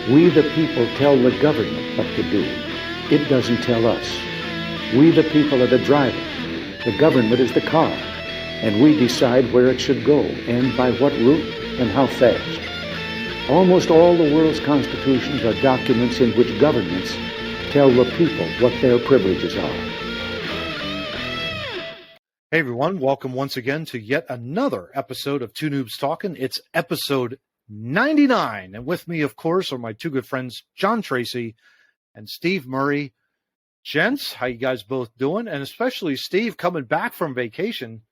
We the people tell the government what to do. It doesn't tell us. We the people are the driver. The government is the car. And we decide where it should go and by what route and how fast. Almost all the world's constitutions are documents in which governments tell the people what their privileges are. Hey everyone, welcome once again to yet another episode of Two Noobs Talking. It's episode 99. And with me, of course, are my two good friends, John Tracy and Steve Murray. Gents, how you guys both doing? And especially Steve, coming back from vacation.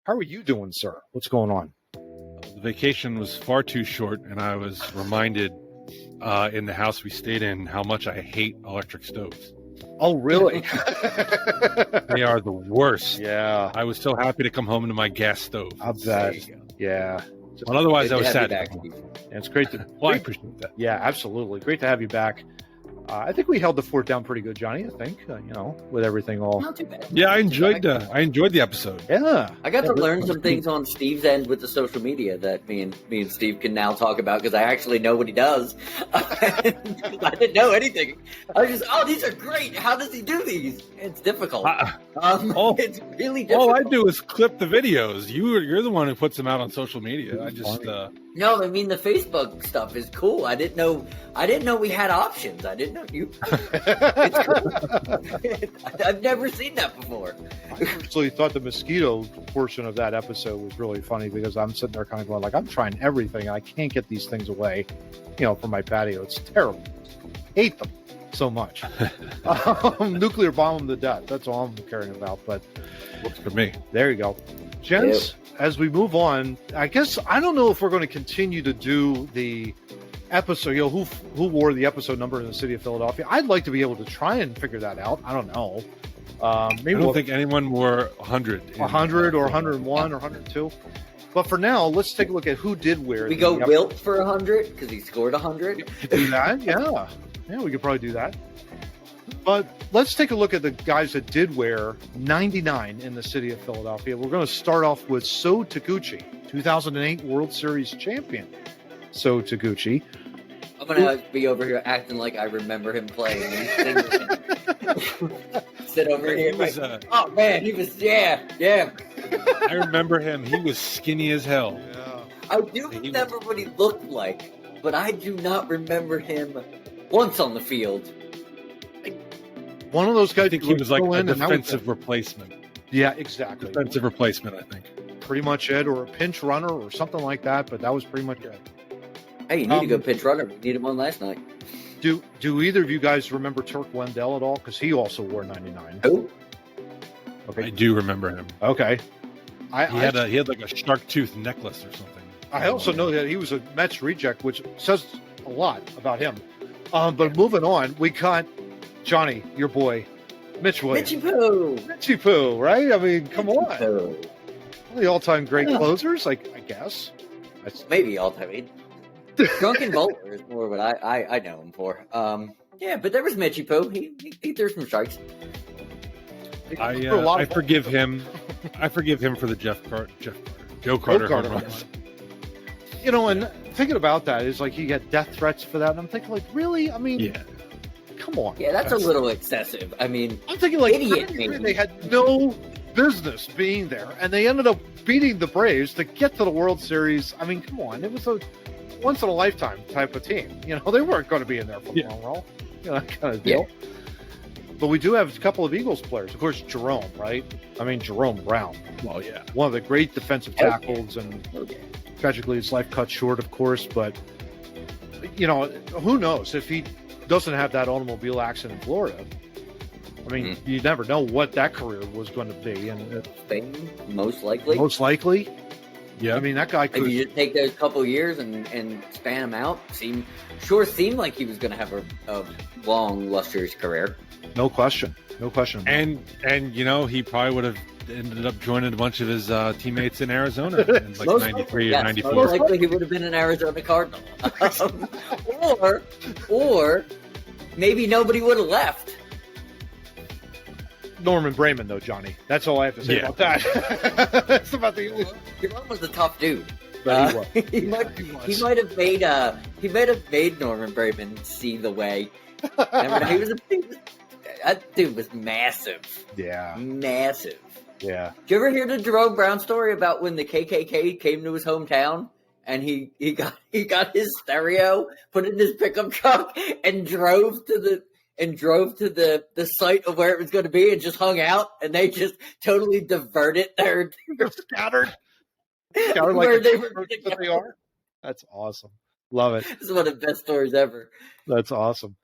How are you doing, sir? What's going on? The vacation was far too short, and I was reminded in the house we stayed in how much I hate electric stoves. Oh, really? They are the worst. Yeah. I was so happy to come home to my gas stove. I bet. Yeah. Well, otherwise, I was sad. And it's great to. Well, I appreciate that. Yeah, absolutely. Great to have you back. I think we held the fort down pretty good, Johnny. I think with everything all. Not too bad. Yeah, I enjoyed the episode. Yeah, I got to learn some things on Steve's end with the social media that me and Steve can now talk about because I actually know what he does. I didn't know anything. I was just, these are great. How does he do these? It's difficult. It's really difficult. All I do is clip the videos. You're the one who puts them out on social media. I just. No, I mean the Facebook stuff is cool. I didn't know we had options. I didn't know you. It's cool. I've never seen that before. I actually thought the mosquito portion of that episode was really funny because I'm sitting there kind of going like, I'm trying everything. I can't get these things away, from my patio. It's terrible. Hate them so much. Nuclear bomb them to death. That's all I'm caring about. But works for me. There you go, gents. As we move on, I guess I don't know if we're going to continue to do the episode. Who wore the episode number in the city of Philadelphia? I'd like to be able to try and figure that out. I don't know. Maybe I don't think anyone wore 100. 100 or 101 or 102. But for now, let's take a look at who did wear. We go Wilt for 100 because he scored 100. Do that, yeah. We could probably do that. But let's take a look at the guys that did wear 99 in the city of Philadelphia. We're going to start off with So Taguchi, 2008 World Series champion. So Taguchi. I'm going to be over here acting like I remember him playing. Sit over here. Oh, man, he was, yeah. I remember him. He was skinny as hell. Yeah. I do remember what he looked like, but I do not remember him once on the field. One of those guys. I think he was like a defensive replacement. Yeah, exactly. Defensive replacement, I think. Pretty much it, or a pinch runner or something like that, but that was pretty much it. Hey, you need to go pinch runner. We needed one last night. Do either of you guys remember Turk Wendell at all? Because he also wore 99. Who? Okay. I do remember him. Okay. He had like a shark tooth necklace or something. I also know that he was a Mets reject, which says a lot about him. But moving on, we got Johnny, your boy, Mitch Williams. Mitchie Poo, right? I mean, come on. One of the all-time great closers, I guess. Maybe all-time. Drunken Bowler is more what I know him for. Yeah, but there was Mitchie Poo. He threw some strikes. I forgive him. I forgive him for the Joe Carter home runs. And thinking about that is like he got death threats for that, and I'm thinking like, really? I mean, yeah. Come on. Yeah, that's a little excessive. I mean, I'm thinking like idiot. They had no business being there, and they ended up beating the Braves to get to the World Series. I mean, come on, it was a once in a lifetime type of team. They weren't going to be in there for the long haul. That kind of deal. Yeah. But we do have a couple of Eagles players, of course. Jerome, right? I mean, Jerome Brown. Well, yeah, one of the great defensive tackles, and tragically his life cut short, of course. But who knows if he doesn't have that automobile accident in Florida. I mean, you never know what that career was going to be. And Spain, most likely. Yeah. I mean, that guy could. If you just take those couple years and span them out, seemed like he was going to have a long, lustrous career. No question. And he probably would have ended up joining a bunch of his teammates in Arizona in like 93 or 94. Most likely he would have been an Arizona Cardinal. or maybe nobody would have left. Norman Brayman, though, Johnny. That's all I have to say about that. That's about the. Jerome was a tough dude. but he was. He might have made Norman Braman see the way. Remember, that dude was massive. Yeah. Massive. Yeah. Did you ever hear the Jerome Brown story about when the KKK came to his hometown and he got his stereo, put it in his pickup truck, and drove to the site of where it was going to be and just hung out, and they just totally diverted their scattered where they are. That's awesome. Love it. This is one of the best stories ever. That's awesome.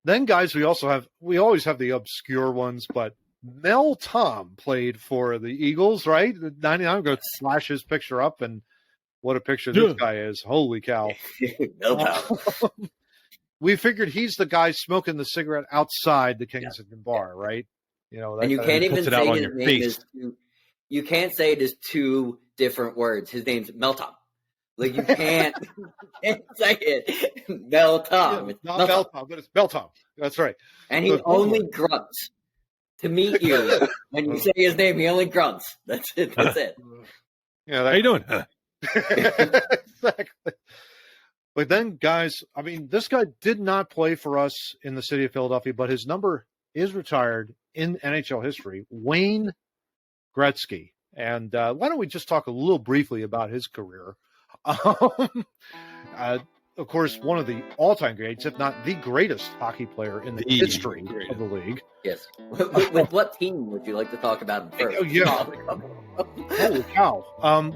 Then, guys, we always have the obscure ones, but Mel Tom played for the Eagles, right? 99. I'm going to flash his picture up, and what a picture this guy is. Holy cow. Mel Tom. We figured he's the guy smoking the cigarette outside the Kensington bar, right? You know, and you can't even say his name is you can't say it is two different words. His name's Mel Tom. Like, you can't say it. Mel Tom. Yeah, not Mel Tom, but it's Mel Tom. That's right. And he only grunts to meet you. When you say his name, he only grunts. That's it. That's it. Yeah. How you doing? Exactly. But then, guys, I mean, this guy did not play for us in the city of Philadelphia, but his number is retired in NHL history, Wayne Gretzky. And why don't we just talk a little briefly about his career? Of course, one of the all-time greats, if not the greatest hockey player in the history of the league. Yes. With what team would you like to talk about him first? Oh, yeah. Holy cow.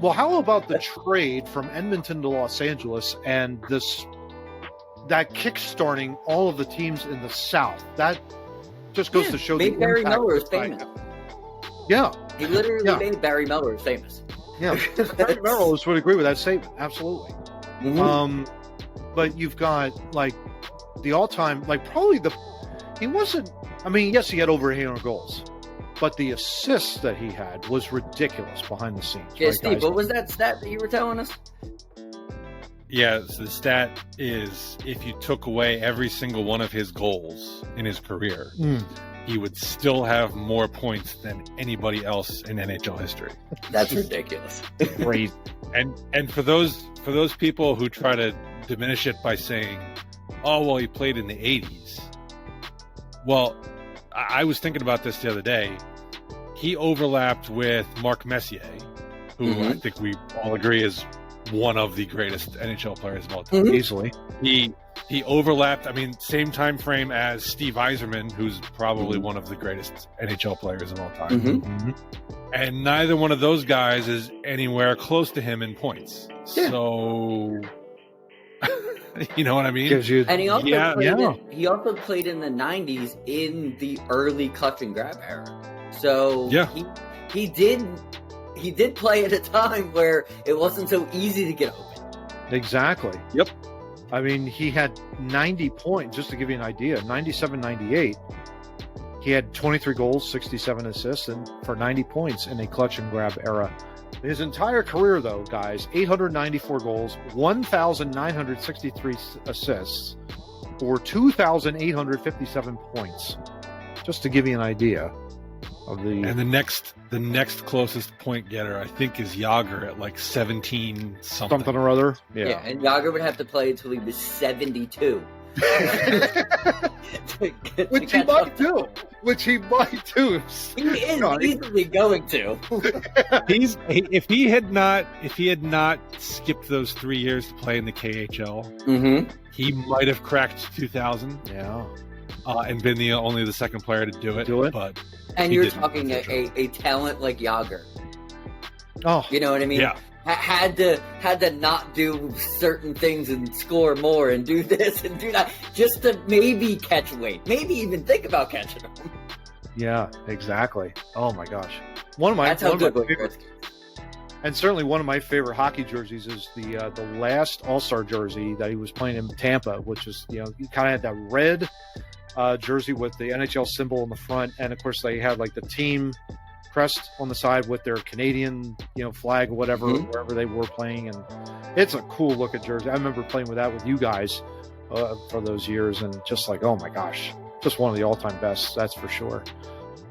Well, how about the trade from Edmonton to Los Angeles and that kickstarting all of the teams in the South? That just goes to show made Barry Melrose famous. Yeah. He literally made Barry Melrose famous. Yeah. Barry Melrose would agree with that statement. Absolutely. Mm-hmm. But you've got, like, the all-time, like, probably he wasn't, I mean, yes, he had over 800 goals, but the assists that he had was ridiculous behind the scenes. Yeah, right, Steve, guys? what was that stat that you were telling us? Yeah, so the stat is if you took away every single one of his goals in his career, he would still have more points than anybody else in NHL history. That's ridiculous. Crazy. And for those people who try to diminish it by saying, "Oh, well, he played in the '80s." Well, I was thinking about this the other day. He overlapped with Marc Messier, who I think we all agree is one of the greatest NHL players of all time. Easily. He overlapped, I mean, same time frame as Steve Yzerman, who's probably one of the greatest NHL players of all time. And neither one of those guys is anywhere close to him in points. Yeah. So, you know what I mean? And he also played in the 90s in the early clutch and grab era. So he did play at a time where it wasn't so easy to get open. Exactly. Yep. I mean, he had 90 points, just to give you an idea, 97-98. He had 23 goals, 67 assists, and for 90 points in a clutch and grab era. His entire career, though, guys, 894 goals, 1,963 assists, for 2,857 points. Just to give you an idea of the... And the next closest point getter, I think, is Jágr at like 17 something or other. Yeah, and Jágr would have to play until he was 72. Which he might do. He is easily going to. If he had not skipped those 3 years to play in the KHL, he might have cracked 2,000. Yeah. And been only the second player to do it. But you're talking a talent like Jágr. Oh, you know what I mean? Yeah. Had to not do certain things and score more and do this and do that just to maybe catch weight, maybe even think about catching them. Yeah, exactly. Oh my gosh, and certainly one of my favorite hockey jerseys is the last All-Star jersey that he was playing in Tampa, which is he kind of had that red jersey with the NHL symbol in the front, and of course they had like the team crest on the side with their Canadian, flag or whatever, wherever they were playing. And it's a cool looking jersey. I remember playing with that with you guys for those years, and just like, oh my gosh, just one of the all-time best, that's for sure.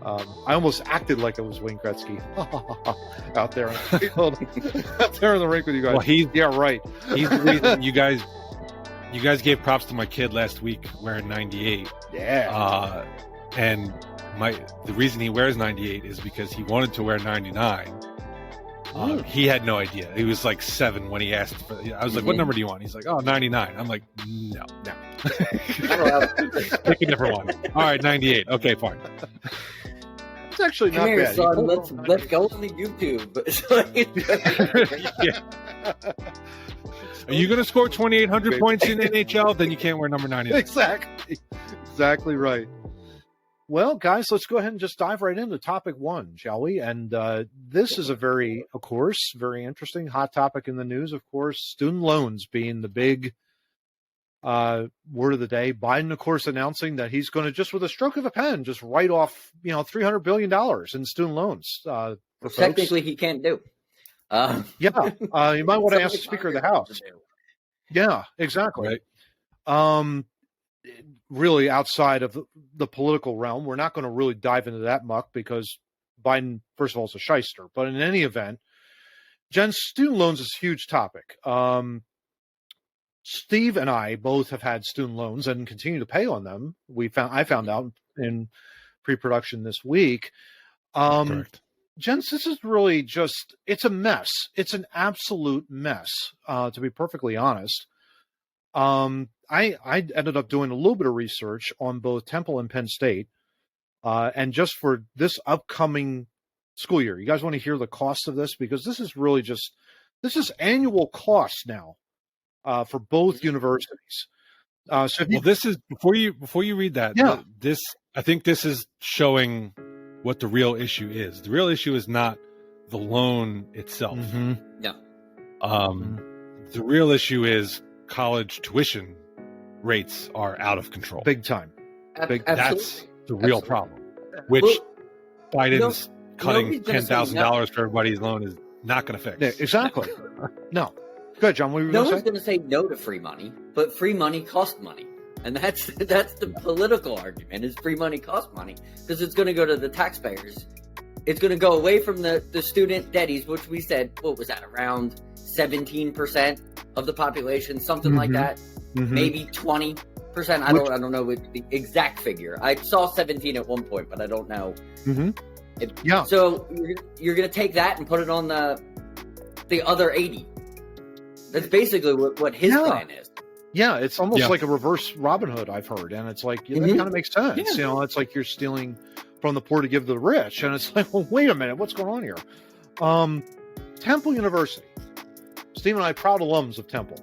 I almost acted like it was Wayne Gretzky out there in the field, out there in the rink with you guys. Well, yeah, right. He's the reason you guys gave props to my kid last week wearing 98. Yeah. And the reason he wears 98 is because he wanted to wear 99. He had no idea. He was like 7 when he asked for. I was like, "What number do you want?" He's like, "Oh, 99." I'm like, "No." Pick a different one. All right, 98. Okay, fine. It's actually not Come here, bad. son. Let's go on the YouTube. Yeah. Are you going to score 2,800 points in the NHL? Then you can't wear number 99. Exactly right. Well, guys, let's go ahead and just dive right into topic 1, shall we? And this is a very interesting, hot topic in the news. Of course, student loans being the big word of the day. Biden, of course, announcing that he's going to just with a stroke of a pen just write off, $300 billion in student loans. For Technically, he can't do. You might want to ask the Speaker of the House. Yeah, exactly. Right. Really, outside of the political realm, we're not going to really dive into that muck because Biden, first of all, is a shyster. But in any event, Jen, student loans is a huge topic. Steve and I both have had student loans and continue to pay on them. I found out in pre-production this week. Correct. Jens, this is really it's a mess. It's an absolute mess, to be perfectly honest. I ended up doing a little bit of research on both Temple and Penn State. And just for this upcoming school year, you guys want to hear the cost of this? Because this is really this is annual costs now for both universities. This is before you read that. Yeah. I think this is showing what the real issue is. The real issue is not the loan itself. Mm-hmm. No. The real issue is college tuition rates are out of control. Big time. That's the real problem. Which Biden's cutting $10,000 for everybody's loan is not going to fix. Yeah, exactly. No. Go ahead, John. What were you No going one's going to say no to free money, but free money costs money. And that's the political argument is free money costs money because it's going to go to the taxpayers. It's going to go away from the student debties, which we said, what was that, around 17% of the population, something like that, maybe 20%. I don't know the exact figure. I saw 17 at one point, but I don't know. So you're going to take that and put it on the other 80. That's basically what his plan is. Yeah, it's almost like a reverse Robin Hood, I've heard. And it's like, that kind of makes sense. Yeah. It's like you're stealing from the poor to give to the rich. And it's like, well, wait a minute, what's going on here? Temple University. Steve and I, proud alums of Temple.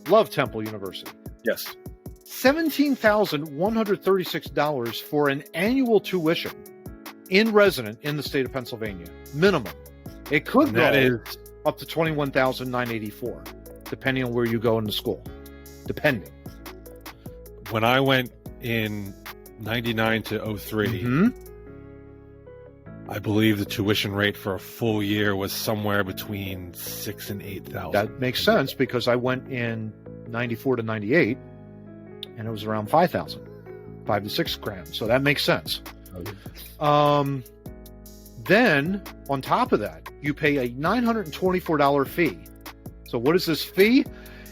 Love Temple University. Yes. $17,136 for an annual tuition in resident in the state of Pennsylvania. Minimum. It could go up to $21,984, depending on where you go into school. Depending. When I went in 99 to 03, I believe the tuition rate for a full year was somewhere between $6,000 and $8,000. That makes sense because I went in 94 to 98 and it was around $5,000, $5,000 to $6,000. So that makes sense. Then on top of that, you pay a $924 fee. So what is this fee?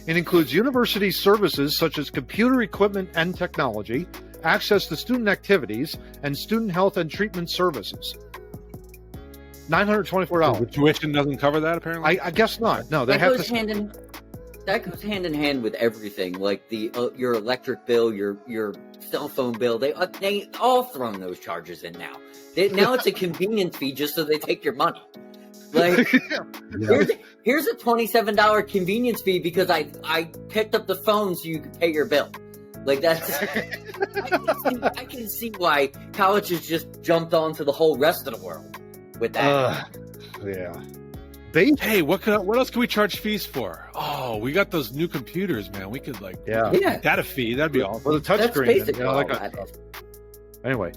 It includes university services such as computer equipment and technology, access to student activities, and student health and treatment services. $924. The tuition doesn't cover that, apparently? I guess not. No, that goes hand in hand with everything, like your electric bill, your cell phone bill. They all thrown those charges in now. Now it's a convenience fee just so they take your money. Like, here's a $27 convenience fee because I picked up the phone so you could pay your bill. Like that's, I can see why colleges just jumped onto the whole rest of the world with that. Hey, what else can we charge fees for? Oh, we got those new computers, man. We could that a fee. That'd be awesome. Well, the touchscreen. Anyway,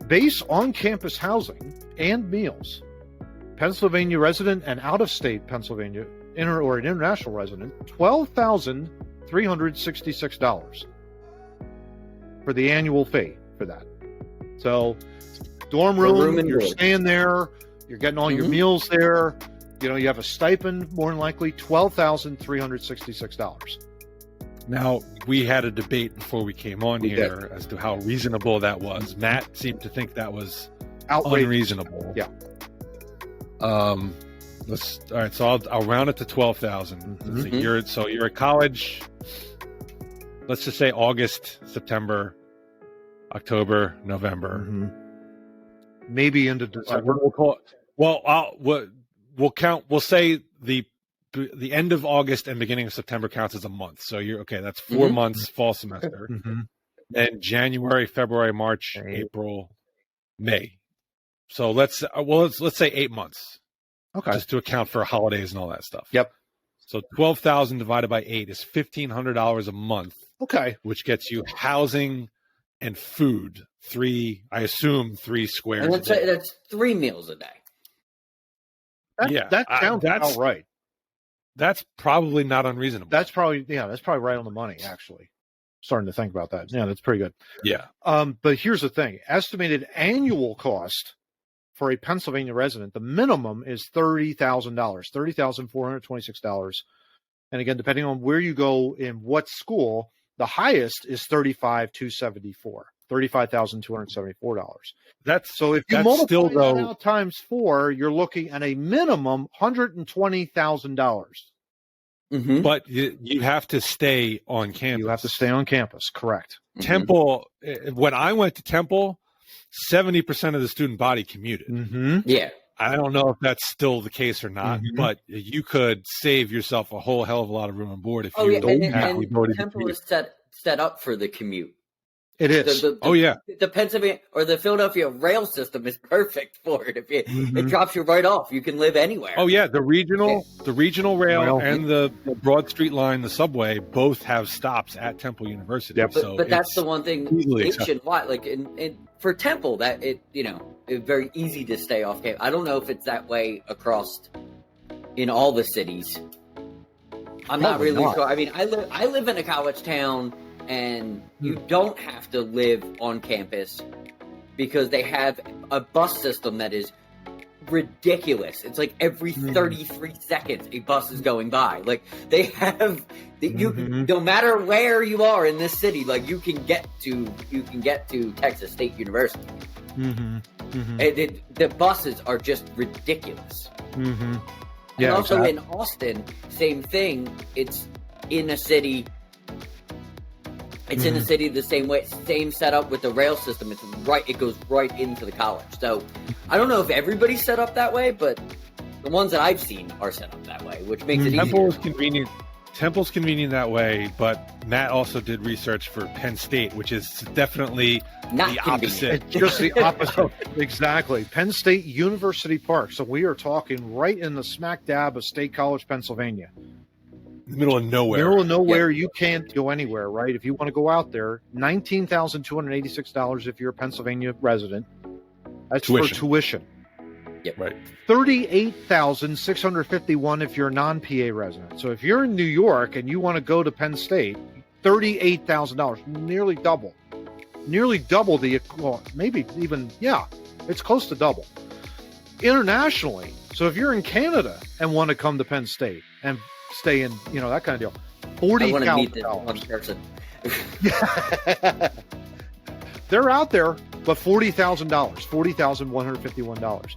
base on-campus housing and meals. Pennsylvania resident and out-of-state Pennsylvania or an international resident, $12,366 for the annual fee for that. So dorm room and you're board. staying there, you're getting all your meals there. You have a stipend, more than likely $12,366. Now, we had a debate before we came on here as to how reasonable that was. Matt seemed to think that was Outrageous. unreasonable. Yeah. All right. So I'll round it to 12,000. So you're at college. Let's just say August, September, October, November, maybe into December. We'll count. We'll say the end of August and beginning of September counts as a month. So you're okay. That's 4 months fall semester. Then January, February, March, April, May. So let's say 8 months. Okay. Just to account for holidays and all that stuff. Yep. So 12,000 divided by 8 is $1,500 a month. Okay. Which gets you housing and food. I assume 3 squares. And that's 3 meals a day. That sounds about right. That's probably not unreasonable. That's probably right on the money, actually. Starting to think about that. Yeah, that's pretty good. Yeah. But here's the thing. Estimated annual cost for a Pennsylvania resident, the minimum is $30,000, $30,426. And again, depending on where you go in what school, the highest is $35,274. So if you multiply that out times 4, you're looking at a minimum $120,000. But you have to stay on campus. You have to stay on campus, correct. Temple, when I went to Temple, 70% of the student body commuted. Yeah. I don't know if that's still the case or not, but you could save yourself a whole hell of a lot of room and board if you don't have the ability to Temple commute. is set up for the commute. It is. The Pennsylvania or the Philadelphia rail system is perfect for it. If it drops you right off, you can live anywhere. Oh yeah, the regional rail and the Broad Street line, the subway, both have stops at Temple University. Yep. But that's the one thing nationwide. Like for Temple, that it's very easy to stay off campus. I don't know if it's that way across in all the cities. I'm not really sure. I mean, I live in a college town. And you don't have to live on campus because they have a bus system that is ridiculous. It's like every 33 seconds a bus is going by. Like they have no matter where you are in this city, like you can get to Texas State University. The buses are just ridiculous. Yeah, and also in Austin, same thing. It's in a city. It's in the city the same way, same setup with the rail system. It goes right into the college. So I don't know if everybody's set up that way, but the ones that I've seen are set up that way, which makes it easier. Temple's convenient that way, but Matt also did research for Penn State, which is definitely not the opposite. It's just the opposite. Exactly. Penn State University Park. So we are talking right in the smack dab of State College, Pennsylvania. In the middle of nowhere. You can't go anywhere, right? If you want to go out there, $19,286 if you're a Pennsylvania resident. That's for tuition. Yep. Right. $38,651 if you're a non-PA resident. So if you're in New York and you want to go to Penn State, $38,000, nearly double it's close to double. Internationally, so if you're in Canada and want to come to Penn State and stay in, that kind of deal, $40,000. I want to meet this one person. They're out there, but $40,000, $40,151.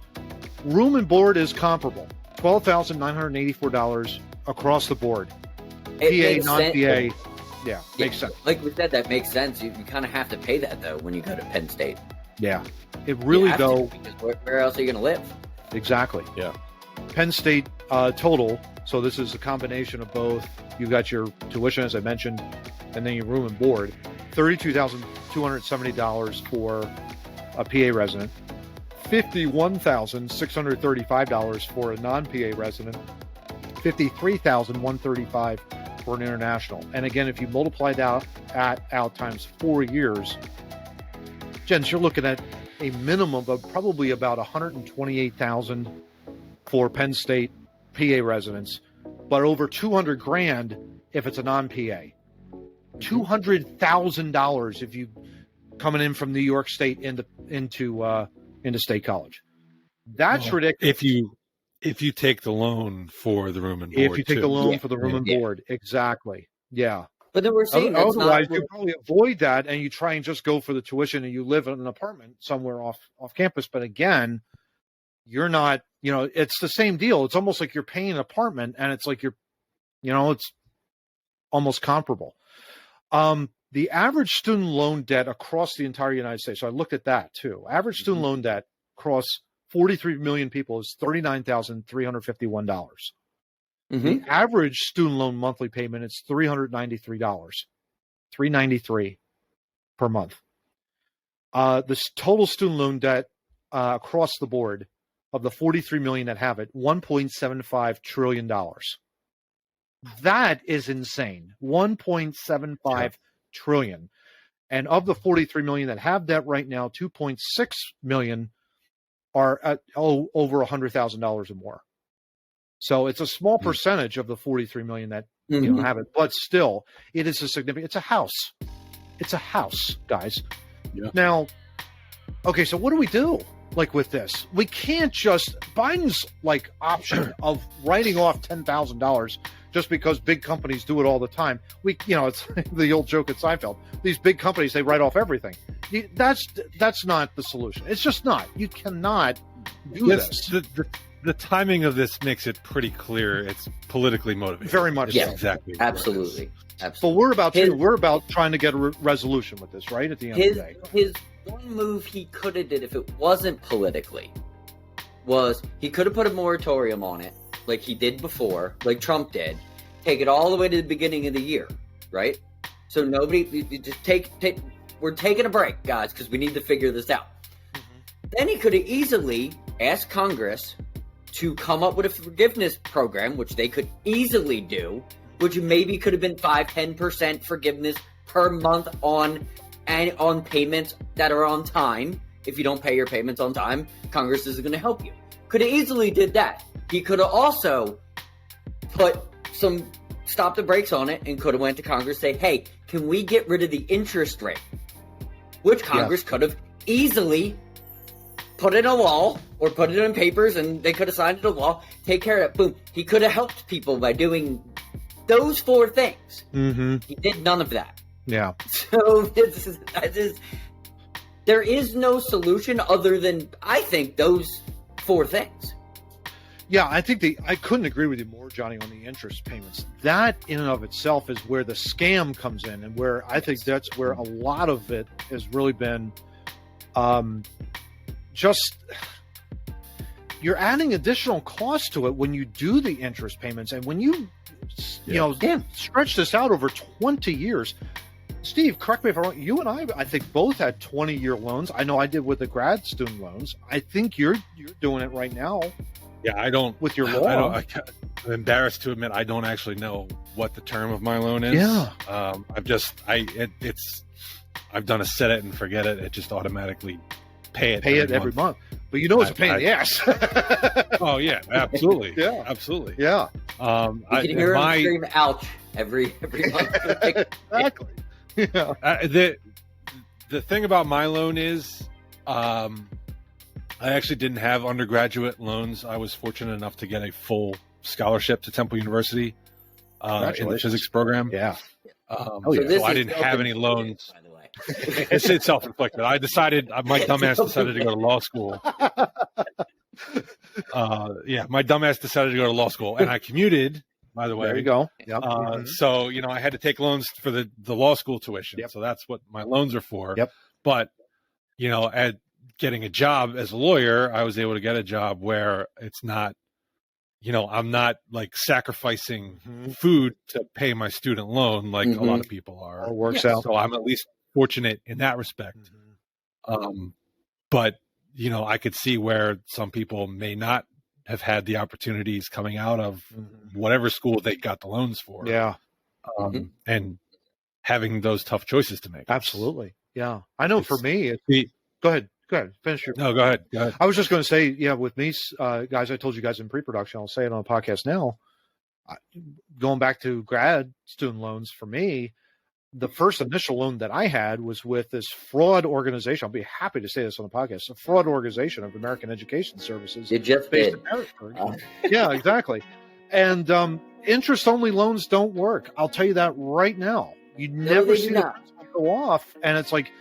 Room and board is comparable, $12,984 across the board. PA, non-PA, makes sense. Like we said, that makes sense. You kind of have to pay that though when you go to Penn State. Yeah, it really though. Because where else are you going to live? Exactly. Yeah. Penn State total. So this is a combination of both. You got your tuition, as I mentioned, and then your room and board. $32,270 for a PA resident. $51,635 for a non-PA resident. $53,135 for an international. And again, if you multiply that out times 4 years, gents, you're looking at a minimum of probably about $128,000 for Penn State PA residents, but over $200,000 if it's a non-PA. $200,000 if you coming in from New York State into into state college. That's ridiculous. If you take the loan for the room and board, if you take the loan for the room and board, exactly, yeah. But then we're seeing otherwise you probably avoid that and you try and just go for the tuition and you live in an apartment somewhere off campus. But again, you're not, it's the same deal. It's almost like you're paying an apartment and it's like it's almost comparable. The average student loan debt across the entire United States, so I looked at that too. Average student loan debt across 43 million people is $39,351. The average student loan monthly payment is $393, $393 per month. The total student loan debt across the board of the 43 million that have it, $1.75 trillion. That is insane. 1.75 trillion. And of the 43 million that have debt right now, 2.6 million are at over $100,000 or more. So it's a small percentage of the 43 million that have it, but still, it is a significant. It's a house. It's a house, guys. Yeah. Now, okay, so what do we do? Like with this, we can't just Biden's option of writing off $10,000 just because big companies do it all the time. It's the old joke at Seinfeld. These big companies, they write off everything. That's not the solution. It's just not. You cannot do this. The timing of this makes it pretty clear it's politically motivated. Very much. Yeah, so. Exactly. Absolutely. But we're about trying to get a resolution with this, right? At the end of the day. His one move he could have did if it wasn't politically was he could have put a moratorium on it like he did before, like Trump did. Take it all the way to the beginning of the year, right? So nobody just we're taking a break, guys, because we need to figure this out. Then he could have easily asked Congress to come up with a forgiveness program, which they could easily do, which maybe could have been 5-10% forgiveness per month on payments that are on time. If you don't pay your payments on time, Congress is going to help you. Could have easily did that. He could have also stopped the brakes on it and could have went to Congress and say, hey, can we get rid of the interest rate? Which Congress could have easily put it in a law or put it in papers and they could have signed it a law, take care of it. Boom. He could have helped people by doing those 4 things. He did none of that. Yeah. So there is no solution other than, I think, those 4 things. Yeah, I couldn't agree with you more, Johnny, on the interest payments. That in and of itself is where the scam comes in and where I think that's where a lot of it has really been you're adding additional cost to it when you do the interest payments. And when you stretch this out over 20 years, Steve, correct me if I'm wrong, you and I think both had 20-year loans. I know I did with the grad student loans. I think you're doing it right now. Yeah, I don't. With your law. I'm embarrassed to admit I don't actually know what the term of my loan is. Yeah. I've done a set it and forget it. It just automatically pay it every month. But it's a pain in the ass. Oh yeah, absolutely. Yeah, absolutely. Yeah. You can hear him scream "ouch" every month. Exactly. Yeah. The thing about my loan is, I actually didn't have undergraduate loans. I was fortunate enough to get a full scholarship to Temple University in the physics program. Yeah. So I didn't have any loans. By the way, it's self-inflicted. My dumbass decided to go to law school. My dumbass decided to go to law school, and I commuted. By the way, there you go. Yep. So I had to take loans for the law school tuition. Yep. So that's what my loans are for. Yep. But at getting a job as a lawyer, I was able to get a job where it's not, I'm not like sacrificing food to pay my student loan like a lot of people are. It works out. So I'm at least fortunate in that respect. But I could see where some people may not have had the opportunities coming out of whatever school they got the loans for. Yeah. And having those tough choices to make. Absolutely. Yeah. I know for me, go ahead. Finish your. No, go ahead. I was just going to say, with me, guys, I told you guys in pre-production, I'll say it on the podcast now. Going back to grad student loans for me, the first initial loan that I had was with this fraud organization. I'll be happy to say this on the podcast. A fraud organization of American Education Services. You just based did. in Harrisburg. Yeah, exactly. And interest-only loans don't work. I'll tell you that right now. You never see the principal go off, and it's like,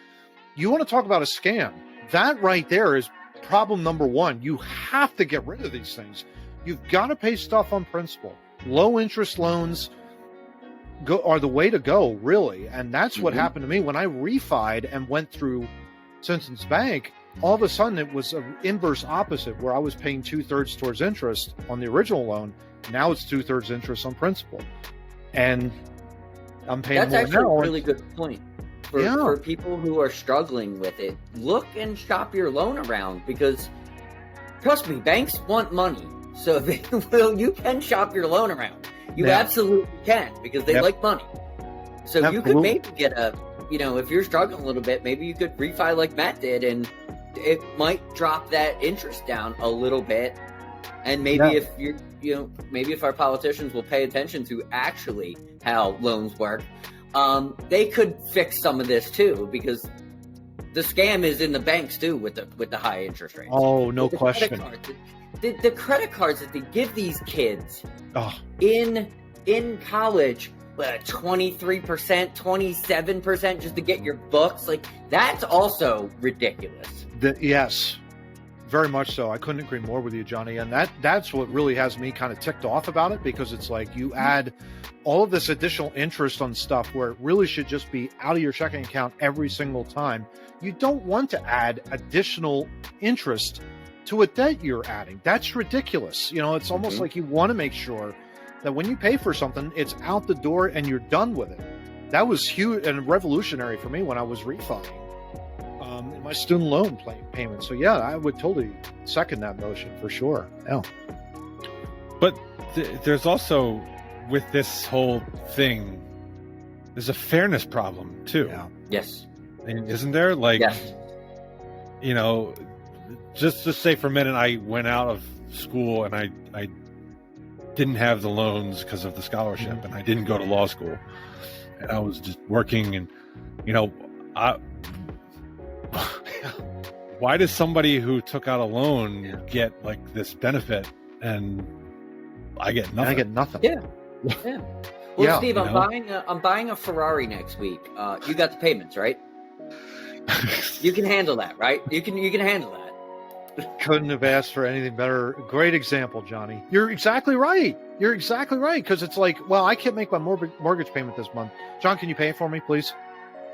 you want to talk about a scam. That right there is problem number one. You have to get rid of these things. You've got to pay stuff on principal. Low-interest loans are the way to go, really. And that's what happened to me when I refied and went through Citizens Bank. All of a sudden, it was an inverse opposite, where I was paying 2/3 towards interest on the original loan. Now it's 2/3 interest on principal, and I'm paying That's more actually now. a really good point for people who are struggling with it. Look and shop your loan around, because trust me, banks want money, so they will. You can shop your loan around. You absolutely can, because they like money. So you could maybe get if you're struggling a little bit, maybe you could refi like Matt did, and it might drop that interest down a little bit. And maybe if maybe if our politicians will pay attention to actually how loans work, they could fix some of this too, because the scam is in the banks too with the high interest rates. Oh, no question. The credit cards that they give these kids in college, 23%, 27% just to get your books, like, that's also ridiculous. Yes, very much so. I couldn't agree more with you, Johnny. And that's what really has me kind of ticked off about it, because it's like you add all of this additional interest on stuff where it really should just be out of your checking account every single time. You don't want to add additional interest to a debt you're adding. That's ridiculous. It's almost like you want to make sure that when you pay for something, it's out the door and you're done with it. That was huge and revolutionary for me when I was refining in my student loan payment. So yeah, I would totally second that motion for sure. Yeah. But there's also, with this whole thing, there's a fairness problem too. Yeah. Yes. Isn't there? Like, yes. Just say for a minute, I went out of school and I didn't have the loans because of the scholarship, and I didn't go to law school, and I was just working, and why does somebody who took out a loan get like this benefit and I get nothing? I get nothing. Yeah. Well, Steve, I'm buying a Ferrari next week. You got the payments, right? You can handle that, right? You can handle that. Couldn't have asked for anything better. Great example, Johnny. You're exactly right. Because it's like, well, I can't make my mortgage payment this month. John, can you pay it for me, please?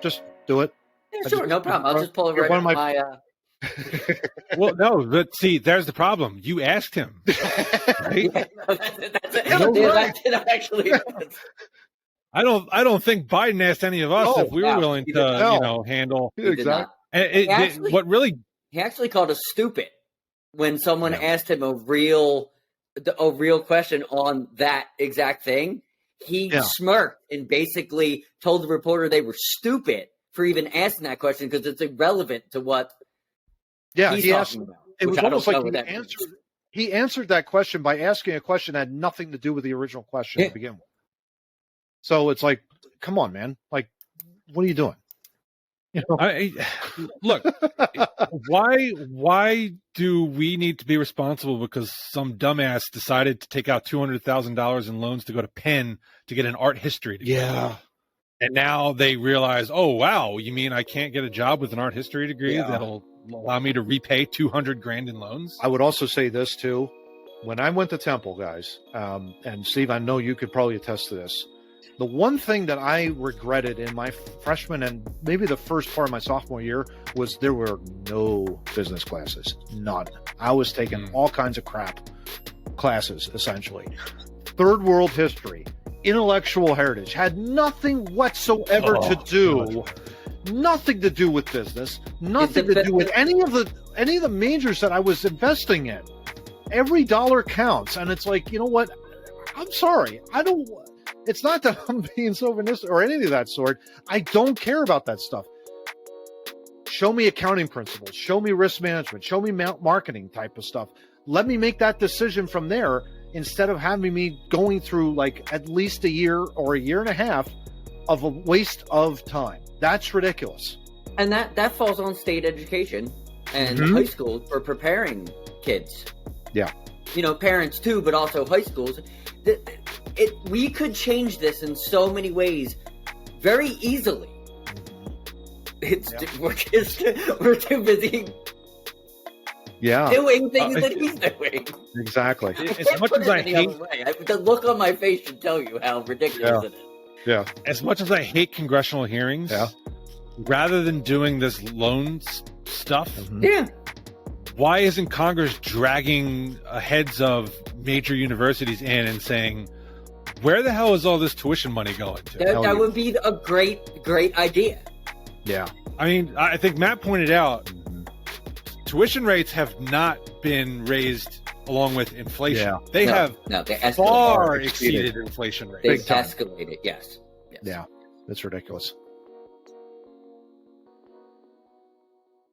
Just do it. Yeah, sure, no problem. I'll just pull it right on my... Well, no, but see, there's the problem. You asked him. Right? Yeah, that's it. Actually. I don't think Biden asked any of us if we were willing to, handle. Exactly. He actually called us stupid when someone asked him a real question on that exact thing. He smirked and basically told the reporter they were stupid for even asking that question, because it's irrelevant to what he's talking about. It was almost like he answered that question by asking a question that had nothing to do with the original question to begin with. So it's like, come on, man. Like, what are you doing? Look, why do we need to be responsible because some dumbass decided to take out $200,000 in loans to go to Penn to get an art history degree? Yeah. And now they realize, oh, wow, you mean I can't get a job with an art history degree that'll allow me to repay $200,000 in loans? I would also say this too. When I went to Temple, guys, and Steve, I know you could probably attest to this. The one thing that I regretted in my freshman and maybe the first part of my sophomore year was there were no business classes. None. I was taking all kinds of crap classes, essentially. Third world history, intellectual heritage, had nothing whatsoever to do. Nothing to do with business. Nothing to do with any of the majors that I was investing in. Every dollar counts. And it's like, you know what? I'm sorry. It's not that I'm being chauvinist or anything of that sort. I don't care about that stuff. Show me accounting principles. Show me risk management. Show me marketing type of stuff. Let me make that decision from there instead of having me going through like at least a year or a year and a half of a waste of time. That's ridiculous. And that falls on state education and high schools for preparing kids. Yeah. Parents too, but also high schools. We could change this in so many ways very easily. We're too busy doing things that he's doing. Exactly. As much as I hate the look on my face should tell you how ridiculous it is. Yeah. As much as I hate congressional hearings, rather than doing this loan stuff, why isn't Congress dragging heads of major universities in and saying, where the hell is all this tuition money going to? That would be a great idea. Yeah. I mean, I think Matt pointed out, tuition rates have not been raised along with inflation. Yeah. They have far exceeded inflation rates. They've escalated, yes. Yeah, that's ridiculous.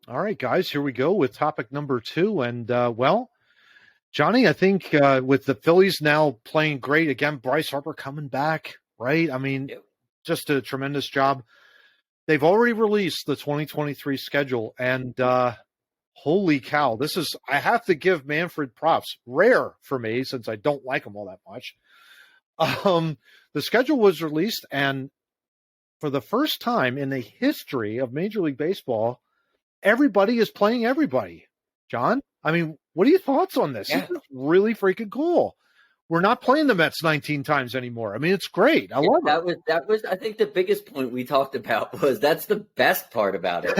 All right, guys, here we go with topic number 2. And, Johnny, I think with the Phillies now playing great, again, Bryce Harper coming back, right? I mean, just a tremendous job. They've already released the 2023 schedule, and holy cow, I have to give Manfred props. Rare for me, since I don't like him all that much. The schedule was released, and for the first time in the history of Major League Baseball, everybody is playing everybody. John, I mean, what are your thoughts on this? This is really freaking cool. We're not playing the Mets 19 times anymore. I mean, it's great. I love it. That was, I think the biggest point we talked about was that's the best part about it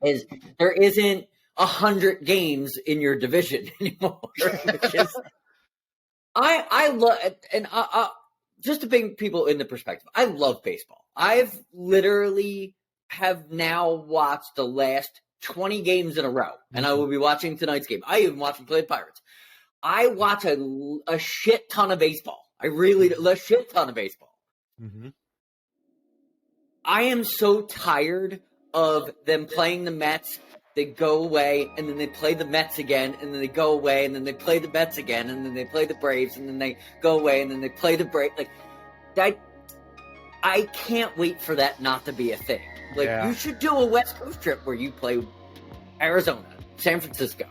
is there isn't 100 games in your division anymore. Which is, I love, and just to bring people into perspective, I love baseball. I've literally have now watched the last 20 games in a row, and I will be watching tonight's game. I even watched them play the Pirates. I watch a shit ton of baseball. A shit ton of baseball. Mm-hmm. I am so tired of them playing the Mets. They go away, and then they play the Mets again, and then they go away, and then they play the Mets again, and then they play the Braves, and then they go away, and then they play the Braves. Like that, I can't wait for that not to be a thing. Like you should do a West Coast trip where you play Arizona, San Francisco,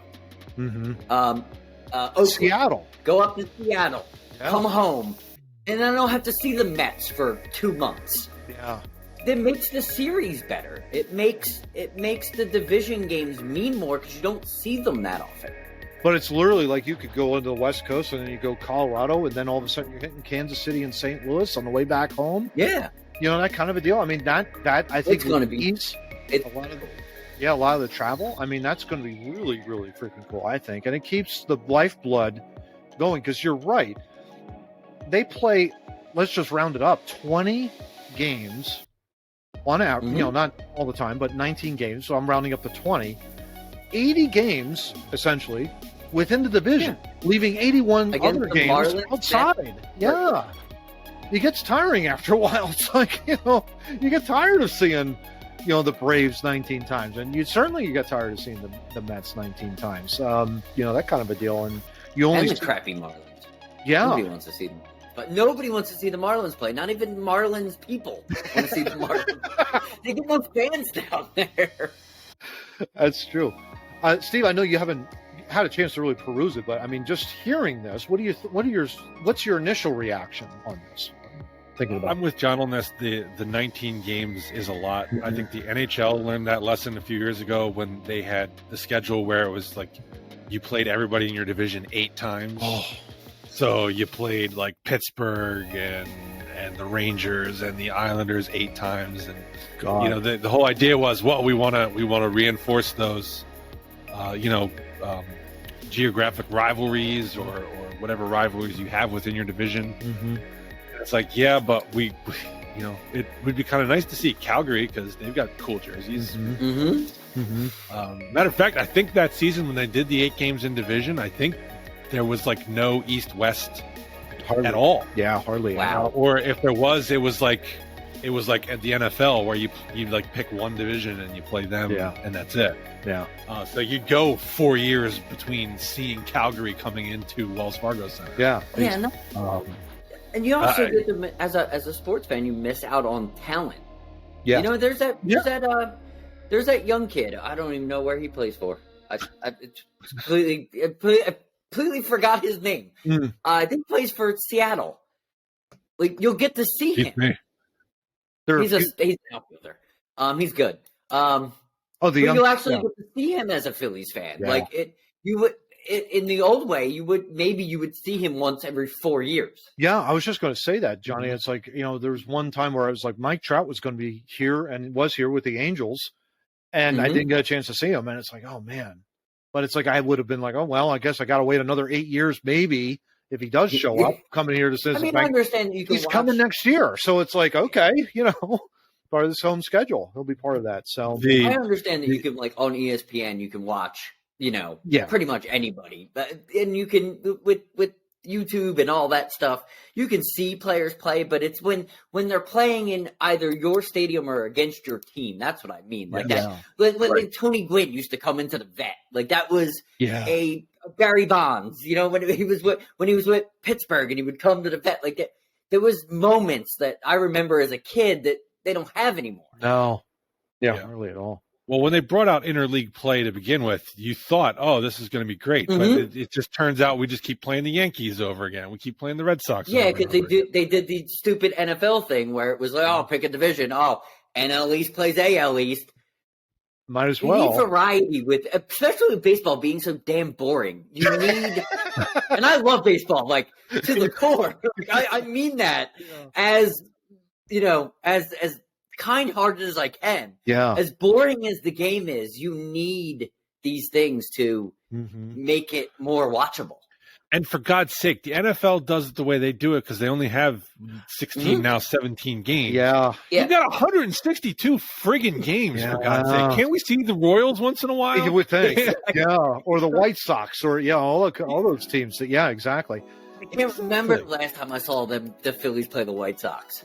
Seattle. Go up to Seattle, come home, and I don't have to see the Mets for 2 months. Yeah. That makes the series better. It makes the division games mean more because you don't see them that often. But it's literally like you could go into the West Coast and then you go Colorado, and then all of a sudden you're hitting Kansas City and St. Louis on the way back home. Yeah. That kind of a deal. I mean, that I think it's going to be a lot of the travel. I mean, that's going to be really, really freaking cool, I think. And it keeps the lifeblood going because you're right. They play, let's just round it up, 20 games on average, not all the time, but 19 games. So I'm rounding up to 20. 80 games, essentially, within the division, leaving 81 other games outside. Yeah. It gets tiring after a while. It's like, you get tired of seeing, the Braves 19 times. And you get tired of seeing the Mets 19 times. That kind of a deal. And you only... And the crappy Marlins. Yeah. Nobody wants to see them. But nobody wants to see the Marlins play. Not even Marlins people want to see the Marlins. They get no fans down there. That's true. Steve, I know you haven't had a chance to really peruse it, but I mean, just hearing this, what's your initial reaction on this? I'm with John on this. The 19 games is a lot. Mm-hmm. I think the NHL learned that lesson a few years ago when they had the schedule where it was like you played everybody in your division 8 times. Oh. So you played like Pittsburgh and the Rangers and the Islanders 8 times, and God. The whole idea was, we want to reinforce those, geographic rivalries or whatever rivalries you have within your division. Mm-hmm. It's like, but it would be kind of nice to see Calgary because they've got cool jerseys. Mm-hmm. Mm-hmm. Matter of fact, I think that season when they did the 8 games in division, I think there was like no East-West at all. Yeah, hardly. Wow. Or if there was, it was like at the NFL where you like pick one division and you play them, and that's it. Yeah. So you'd go 4 years between seeing Calgary coming into Wells Fargo Center. Yeah. Yeah. And you also get to, as a sports fan, you miss out on talent. Yeah. You know, there's that young kid. I don't even know where he plays for. I completely forgot his name. I think he plays for Seattle. Like, you'll get to see him. He's an outfielder. He's good. You'll actually get to see him as a Phillies fan. Yeah. Like in the old way, you would see him once every 4 years. Yeah, I was just going to say that, Johnny. It's like, there was one time where I was like, Mike Trout was going to be here and was here with the Angels, and I didn't get a chance to see him. And it's like, oh man. But it's like, I would have been like, oh, well, I guess I got to wait another 8 years, maybe, if he does show up coming here to Citizens Bank. I understand he's coming next year. So it's like, okay, part of this home schedule. He'll be part of that. So I understand that you can, like, on ESPN, you can watch, pretty much anybody. And you can, with YouTube and all that stuff, you can see players play, but it's when they're playing in either your stadium or against your team. That's what I mean. Like that. Like Tony Gwynn used to come into the vet. Like, that was a Barry Bonds, when he was with Pittsburgh and he would come to the vet. Like that. There was moments that I remember as a kid that they don't have anymore. No. Yeah, not really at all. Well, when they brought out interleague play to begin with, you thought, oh, this is going to be great. But it just turns out we just keep playing the Yankees over again. We keep playing the Red Sox over because they did the stupid NFL thing where it was like, oh, pick a division. Oh, NL East plays AL East. Might as well. You need variety, especially with baseball being so damn boring. You need – and I love baseball, like, to the core. I mean that as kind-hearted as I can. Yeah. As boring as the game is, you need these things to make it more watchable. And for God's sake, the NFL does it the way they do it because they only have 16, now 17 games. Yeah. You got 162 friggin' games, for God's sake. Can't we see the Royals once in a while? You would think. Or the White Sox, or all those teams. Yeah, exactly. I can't remember the last time I saw the Phillies play the White Sox.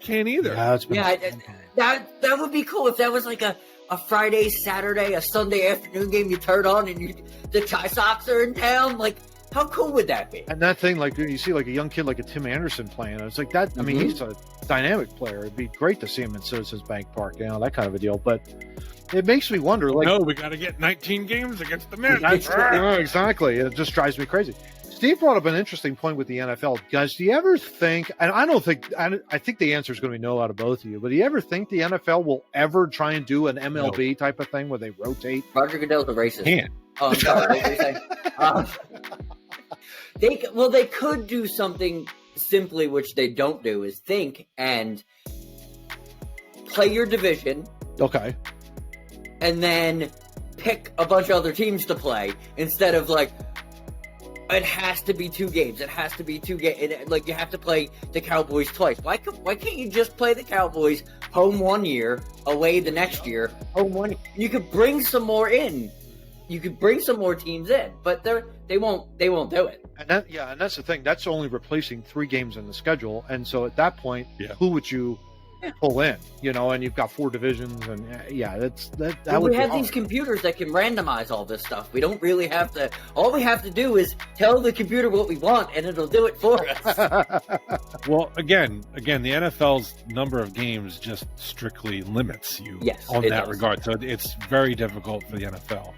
Can't either. That would be cool if that was like a Friday, Saturday, a Sunday afternoon game you turn on and the Chi Sox are in town. Like, how cool would that be? And that thing, like, you see like a young kid like a Tim Anderson playing, it's like that. I mean, he's a dynamic player. It'd be great to see him in Citizens Bank Park, that kind of a deal. But it makes me wonder, like, no, we got to get 19 games against the Mets. Exactly. It just drives me crazy. Steve brought up an interesting point with the NFL. Guys, do you ever think, and I think the answer is going to be no out of both of you, but do you ever think the NFL will ever try and do an MLB type of thing where they rotate? Roger Goodell's a racist. Can't. Oh, I'm sorry. What were you saying? They could do something simply, which they don't do, is think and play your division. Okay. And then pick a bunch of other teams to play instead of like, it has to be 2 games. It has to be 2 games. Like, you have to play the Cowboys twice. Why can't you just play the Cowboys home 1 year, away the next year, home 1 year? You could bring some more in. You could bring some more teams in, but they won't do it. And that's the thing. That's only replacing 3 games in the schedule. And so at that point, who would you pull in? And you've got 4 divisions, and we have these computers that can randomize all this stuff. We don't really have to. All we have to do is tell the computer what we want, and it'll do it for us. Well, again, the NFL's number of games just strictly limits you on that regard. So it's very difficult for the NFL.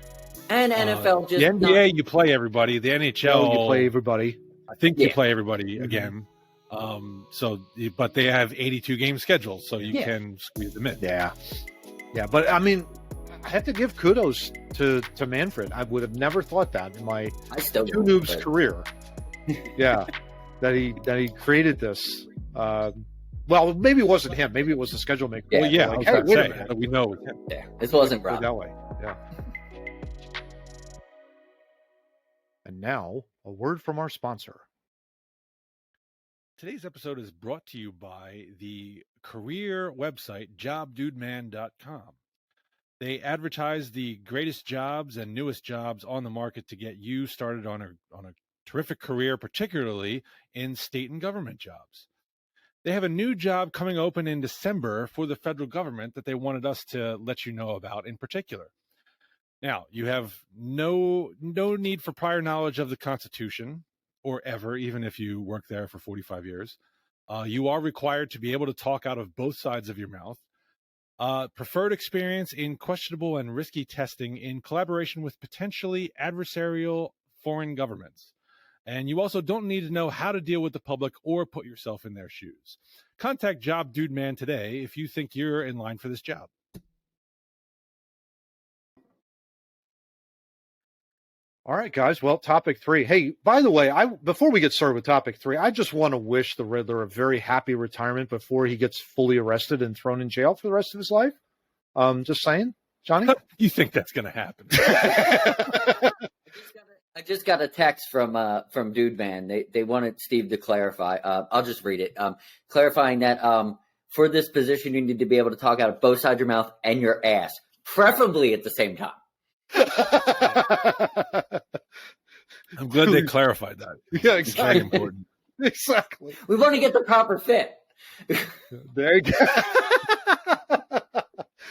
And NFL just the NBA, you play everybody. The NHL, you play everybody. I think you play everybody again. But they have 82 game schedules, so you can squeeze them in. Yeah. But I mean, I have to give kudos to Manfred. I would have never thought that in my Two Noobs career. that he created this. Well, maybe it wasn't him. Maybe it was the schedule maker. Yeah. Well, I was say, we know it was him. Yeah, this wasn't Rob. That way. Yeah. And now, a word from our sponsor. Today's episode is brought to you by the career website, jobdudeman.com. They advertise the greatest jobs and newest jobs on the market to get you started on a terrific career, particularly in state and government jobs. They have a new job coming open in December for the federal government that they wanted us to let you know about in particular. Now, you have no need for prior knowledge of the Constitution. or ever, even if you work there for 45 years. You are required to be able to talk out of both sides of your mouth. Preferred experience in questionable and risky testing in collaboration with potentially adversarial foreign governments. And you also don't need to know how to deal with the public or put yourself in their shoes. Contact Job Dude Man today if you think you're in line for this job. All right, guys. Well, topic 3. Hey, by the way, before we get started with topic 3, I just want to wish the Riddler a very happy retirement before he gets fully arrested and thrown in jail for the rest of his life. Just saying, Johnny. You think that's going to happen? I just got a text from Dude Man. They wanted Steve to clarify. I'll just read it. Clarifying that for this position, you need to be able to talk out of both sides of your mouth and your ass, preferably at the same time. I'm glad they clarified that. Yeah, exactly. Very important. Exactly. We want to get the proper fit. There you go.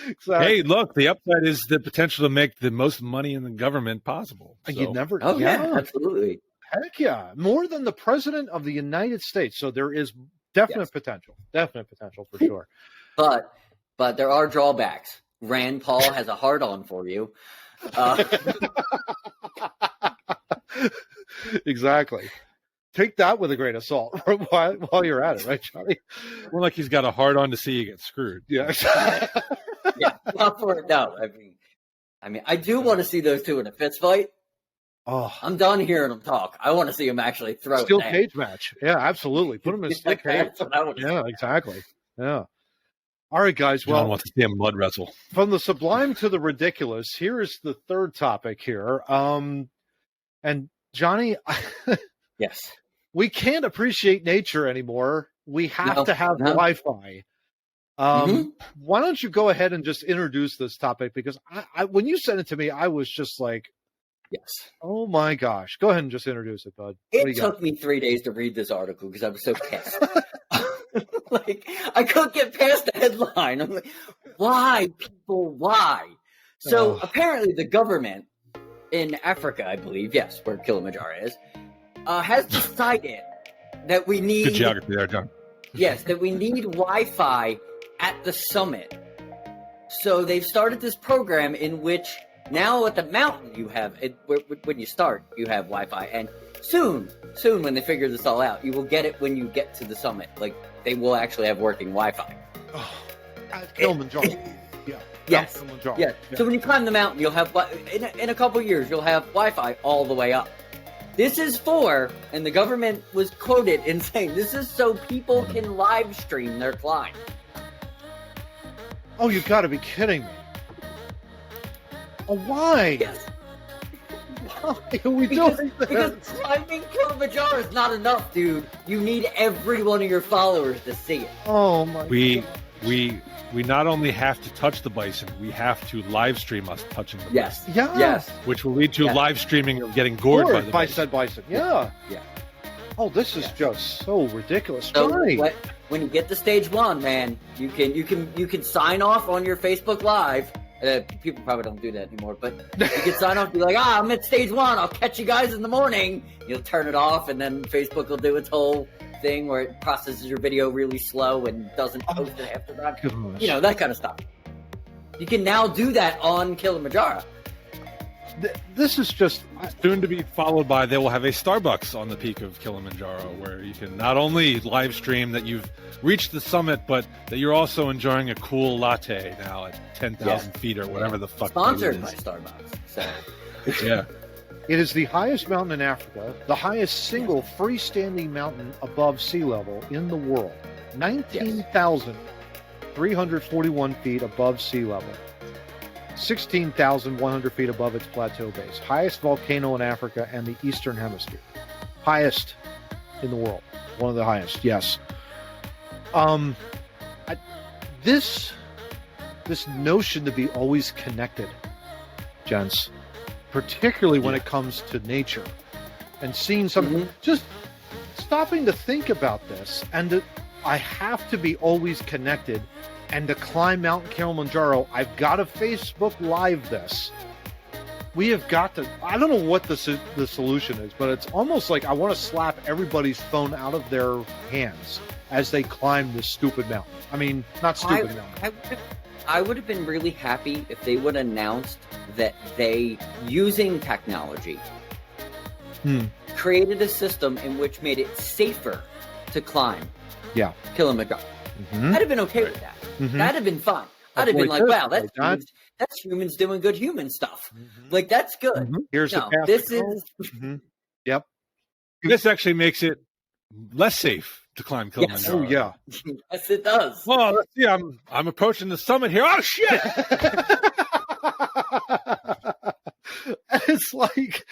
Exactly. Hey, look, the upside is the potential to make the most money in the government possible. So. You never. Oh, yeah, absolutely. Heck yeah. More than the president of the United States. So there is definite potential. Definite potential for sure. But there are drawbacks. Rand Paul has a hard on for you. Exactly. Take that with a grain of salt while you're at it, right, Johnny? More like he's got a hard on to see you get screwed. Yeah. Yeah, not for it. No, I mean, I do want to see those two in a fist fight. Oh, I'm done hearing them talk. I want to see them actually throw steel it down. cage match. Yeah, absolutely. Put them in a steel cage. That's what I want to Yeah, see. exactly. Yeah. All right, guys. John Well, wants to see him mud wrestle. from the sublime to the ridiculous, here is the third topic here. And Johnny, Yes. we can't appreciate nature anymore. We have to have Wi-Fi. Why don't you go ahead and just introduce this topic? Because I when you sent it to me, I was just like, Yes. oh my gosh. Go ahead and just introduce it, bud. What do It you got? took me 3 days to read this article because I was so pissed. Like, I couldn't get past the headline. I'm like, why, people, why? So apparently the government in Africa, I believe, yes, where Kilimanjaro is, has decided that we need... Good geography there, John. Yes, that we need Wi-Fi at the summit. So they've started this program in which now at the mountain you have, when you start, you have Wi-Fi. And soon when they figure this all out, you will get it when you get to the summit. Like, they will actually have working Wi-Fi. Oh, Kilimanjaro. Yeah. Yes. Kilimanjaro. Yeah. So when you climb the mountain, you'll have, in a couple years, you'll have Wi-Fi all the way up. This is for, and the government was quoted in saying, this is so people can live stream their climb. Oh, you got to be kidding me. Oh, why? Yes. Why are we Because doing this? climbing Kilimanjaro is not enough, dude. You need every one of your followers to see it. Oh, my We God. we not only have to touch the bison, we have to live stream us touching the Yes. bison. Yeah. Yes. Which will lead to Yeah. live streaming of getting gored by Gored the by bison. said bison. Yeah. Yeah. Oh, this is Yeah. just so ridiculous. So Why? when you get to stage 1, man, you can sign off on your Facebook Live. People probably don't do that anymore, but you can sign off and be like, I'm at stage 1. I'll catch you guys in the morning. You'll turn it off, and then Facebook will do its whole thing where it processes your video really slow and doesn't post it after that. Goodness. You know, that kind of stuff. You can now do that on Kilimanjaro. This is just... Soon to be followed by they will have a Starbucks on the peak of Kilimanjaro where you can not only live stream that you've reached the summit, but that you're also enjoying a cool latte now at 10,000 feet or whatever the fuck. Sponsored it by is. Starbucks. So Yeah. It is the highest mountain in Africa, the highest single freestanding mountain above sea level in the world. 19,341 feet above sea level. 16,100 feet above its plateau base. Highest volcano in Africa and the Eastern Hemisphere. Highest in the world. One of the highest, yes. This notion to be always connected, gents, particularly when it comes to nature and seeing something, just stopping to think about this and I have to be always connected. And to climb Mount Kilimanjaro, I've got to Facebook Live this. we have got to. I don't know what the solution is, but it's almost like I want to slap everybody's phone out of their hands as they climb this stupid mountain. I mean, not stupid mountain. I would have been really happy if they would have announced that they, using technology, created a system in which made it safer to climb Kilimanjaro. I'd have been okay with that. That'd have been fun. I'd have been like, wow, that's humans doing good human stuff. Like, that's good. Here's the path. This is... Yep. This actually makes it less safe to climb Kilimanjaro. Oh, yeah. Yes, it does. Well, let's see. I'm approaching the summit here. Oh, shit! It's like,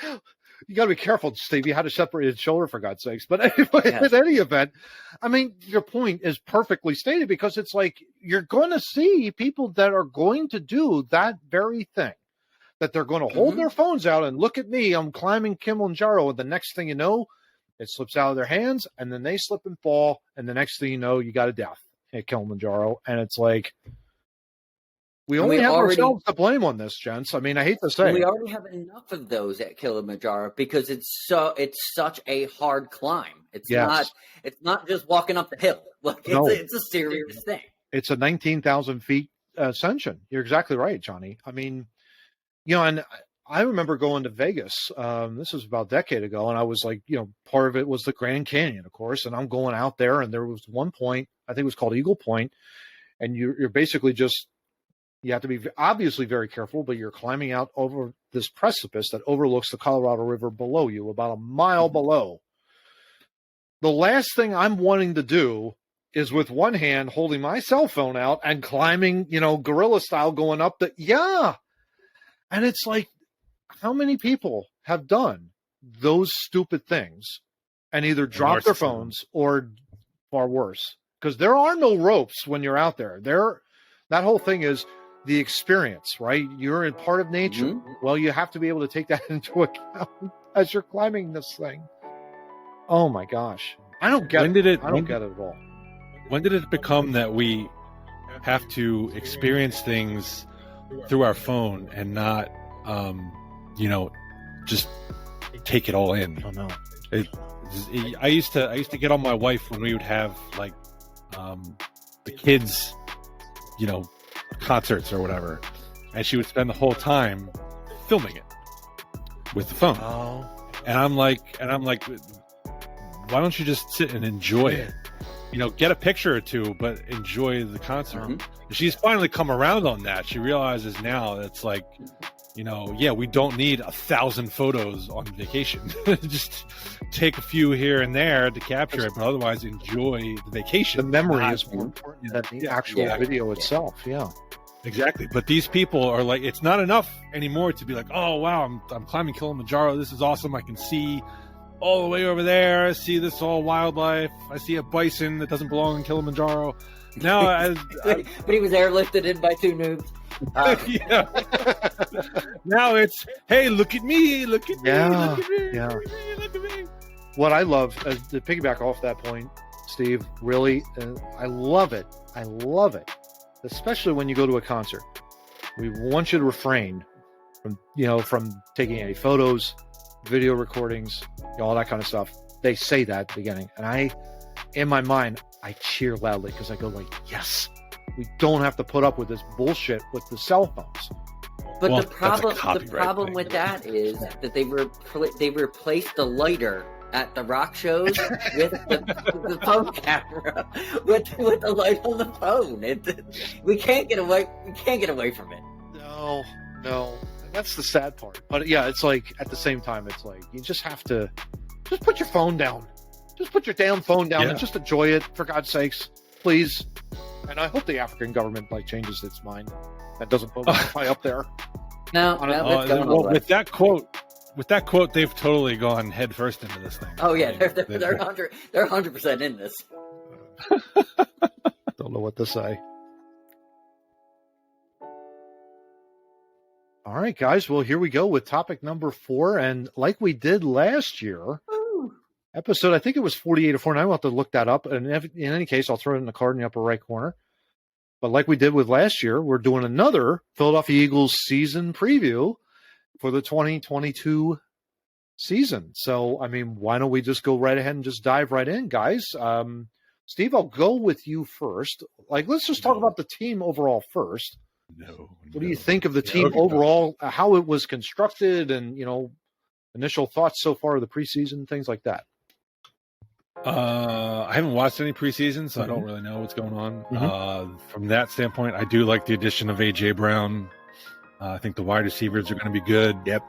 you got to be careful, Steve. You had to separate his shoulder, for God's sakes. But anyway, in any event, I mean, your point is perfectly stated, because it's like you're going to see people that are going to do that very thing, that they're going to hold their phones out and look at me, I'm climbing Kilimanjaro, and the next thing you know, it slips out of their hands, and then they slip and fall, and the next thing you know, you got a death at Kilimanjaro. And it's like, we only have ourselves to blame on this, gents. I mean, I hate to say we already have enough of those at Kilimanjaro because it's such a hard climb. It's not just walking up the hill. Like, it's a serious thing. It's a 19,000 feet ascension. You're exactly right, Johnny. I mean, and I remember going to Vegas. This was about a decade ago, and I was like, part of it was the Grand Canyon, of course. And I'm going out there, and there was one point, I think it was called Eagle Point, and you're basically you have to be obviously very careful, but you're climbing out over this precipice that overlooks the Colorado River below you, about a mile below. The last thing I'm wanting to do is, with one hand holding my cell phone out and climbing, guerrilla style, going up and it's like, how many people have done those stupid things and either dropped their phones or, far worse, because there are no ropes when you're out there. That whole thing is the experience, right? You're in part of nature. Well, you have to be able to take that into account as you're climbing this thing. Oh my gosh. I don't get it. I don't get it at all. When did it become that we have to experience things through our phone and not, just take it all in? Oh no. I used to get on my wife when we would have like the kids, concerts or whatever, and she would spend the whole time filming it with the phone. Oh. And I'm like, why don't you just sit and enjoy it? Get a picture or two, but enjoy the concert. She's finally come around on that. She realizes now that it's like, we don't need 1,000 photos on vacation. Just take a few here and there to capture it, but otherwise enjoy the vacation. The memory is more important than the actual video itself. Yeah, exactly. But these people are like, it's not enough anymore to be like, oh wow, I'm climbing Kilimanjaro. This is awesome. I can see all the way over there. I see this all wildlife. I see a bison that doesn't belong in Kilimanjaro. Now, but he was airlifted in by two noobs. Now it's, hey, look at me, look at me, look at me, look at me. What I love, to piggyback off that point, Steve, really, I love it, especially when you go to a concert. We want you to refrain from taking any photos, video recordings, all that kind of stuff. They say that at the beginning, and in my mind, I cheer loudly because I go like, yes, we don't have to put up with this bullshit with the cell phones. But the problem with that is that they replaced the lighter at the rock shows with the phone camera, with the light on the phone. We can't get away from it. No, that's the sad part. But yeah, it's like, at the same time, it's like, you just have to put your phone down. Just put your damn phone down and just enjoy it, for God's sakes, please. And I hope the African government changes its mind. That doesn't put Wi-Fi up there. No, with that quote, they've totally gone headfirst into this thing. Oh yeah, they're 100% in this. Don't know what to say. All right, guys. Well, here we go with topic number 4, and like we did last year. Episode, I think it was 48 or 49. I'll have to look that up. And in any case, I'll throw it in the card in the upper right corner. But like we did with last year, we're doing another Philadelphia Eagles season preview. for the 2022 season. So, I mean, why don't we just go right ahead and just dive right in, guys? Steve, I'll go with you first. Like, let's just talk about the team overall first. What do you think of the team overall, how it was constructed, and, you know, initial thoughts so far of the preseason, things like that? I haven't watched any preseason, so I don't really know what's going on. From that standpoint, I do like the addition of A.J. Brown. I think the wide receivers are going to be good. Yep.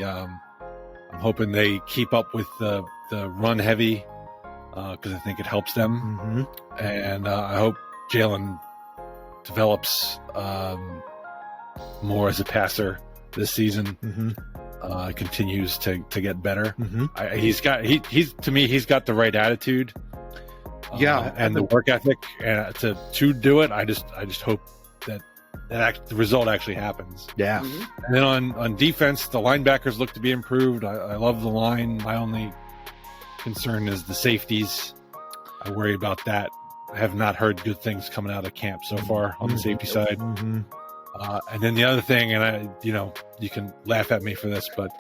I'm hoping they keep up with the run heavy because I think it helps them. And I hope Jalen develops more as a passer this season. Continues to get better. He's got the right attitude. And the work ethic to do it. I just hope that the result actually happens. Yeah. And then on defense, the linebackers look to be improved. I love the line. My only concern is the safeties. I worry about that. I have not heard good things coming out of camp so far on the safety side. And then the other thing, and you can laugh at me for this, but